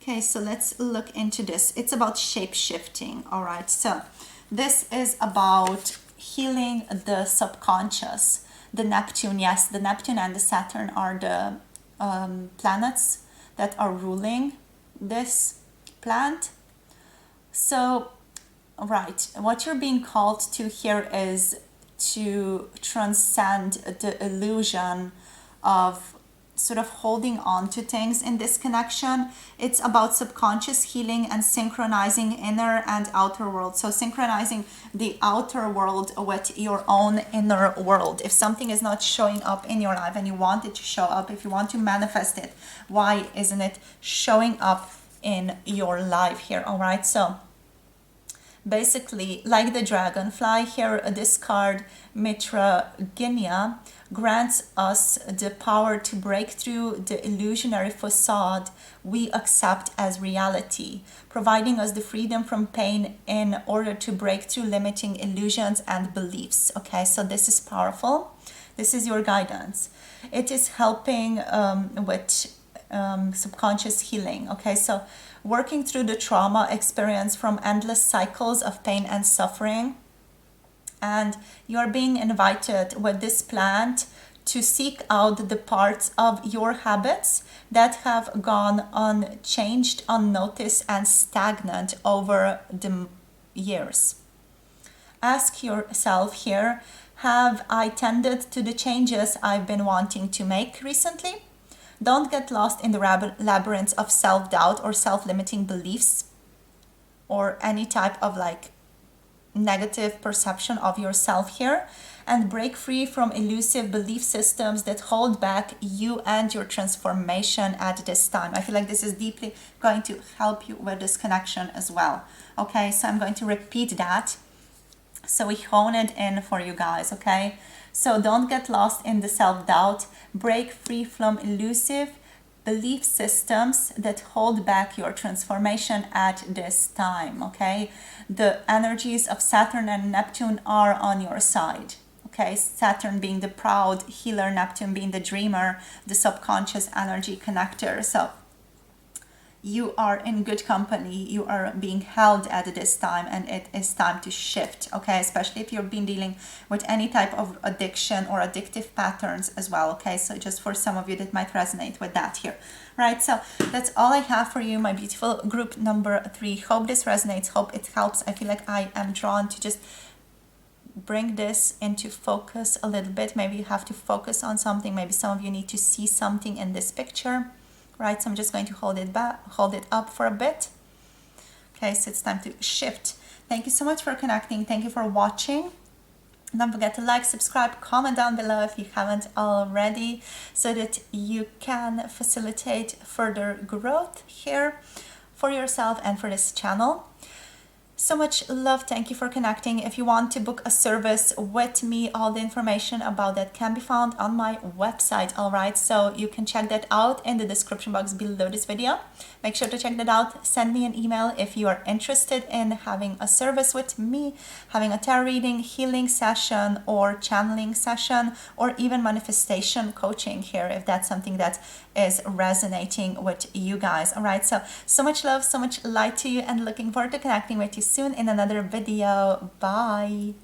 Okay, so let's look into this. It's about shape-shifting. All right. So this is about healing the subconscious. The Neptune, yes, the Neptune and the Saturn are the planets that are ruling this plant. So, right, what you're being called to here is to transcend the illusion of sort of holding on to things in this connection. It's about subconscious healing and synchronizing inner and outer world. So synchronizing the outer world with your own inner world. If something is not showing up in your life and you want it to show up, if you want to manifest it, why isn't it showing up in your life here? All right, so basically, like the dragonfly here, this card, Mitra Ginia, grants us the power to break through the illusionary facade we accept as reality, providing us the freedom from pain in order to break through limiting illusions and beliefs. Okay, so this is powerful. This is your guidance. It is helping with subconscious healing. Okay, so working through the trauma experience from endless cycles of pain and suffering, And you're being invited with this plant to seek out the parts of your habits that have gone unchanged, unnoticed, and stagnant over the years. Ask yourself here, have I tended to the changes I've been wanting to make recently? Don't get lost in the labyrinth of self-doubt or self-limiting beliefs or any type of like negative perception of yourself here, and break free from elusive belief systems that hold back you and your transformation at this time. I feel like this is deeply going to help you with this connection as well. Okay, so I'm going to repeat that so we hone it in for you guys. Okay, so don't get lost in the self-doubt, break free from elusive belief systems that hold back your transformation at this time. Okay, the energies of Saturn and Neptune are on your side. Okay, Saturn being the proud healer, Neptune being the dreamer, the subconscious energy connector. So you are in good company, you are being held at this time, and it is time to shift. Okay, especially if you've been dealing with any type of addiction or addictive patterns as well. Okay, so just for some of you that might resonate with that here, right? So that's all I have for you, my beautiful group number 3. Hope this resonates, hope it helps. I feel like I am drawn to just bring this into focus a little bit. Maybe you have to focus on something, maybe some of you need to see something in this picture. Right, so I'm just going to hold it up for a bit. Okay, so it's time to shift. Thank you so much for connecting. Thank you for watching. Don't forget to like, subscribe, comment down below if you haven't already, so that you can facilitate further growth here for yourself and for this channel. So much love. Thank you for connecting. If you want to book a service with me, all the information about that can be found on my website. All right, so you can check that out in the description box below this video. Make sure to check that out. Send me an email if you are interested in having a service with me, having a tarot reading, healing session, or channeling session, or even manifestation coaching here, if that's something that is resonating with you guys. All right, so much love, so much light to you, and looking forward to connecting with you soon in another video. Bye.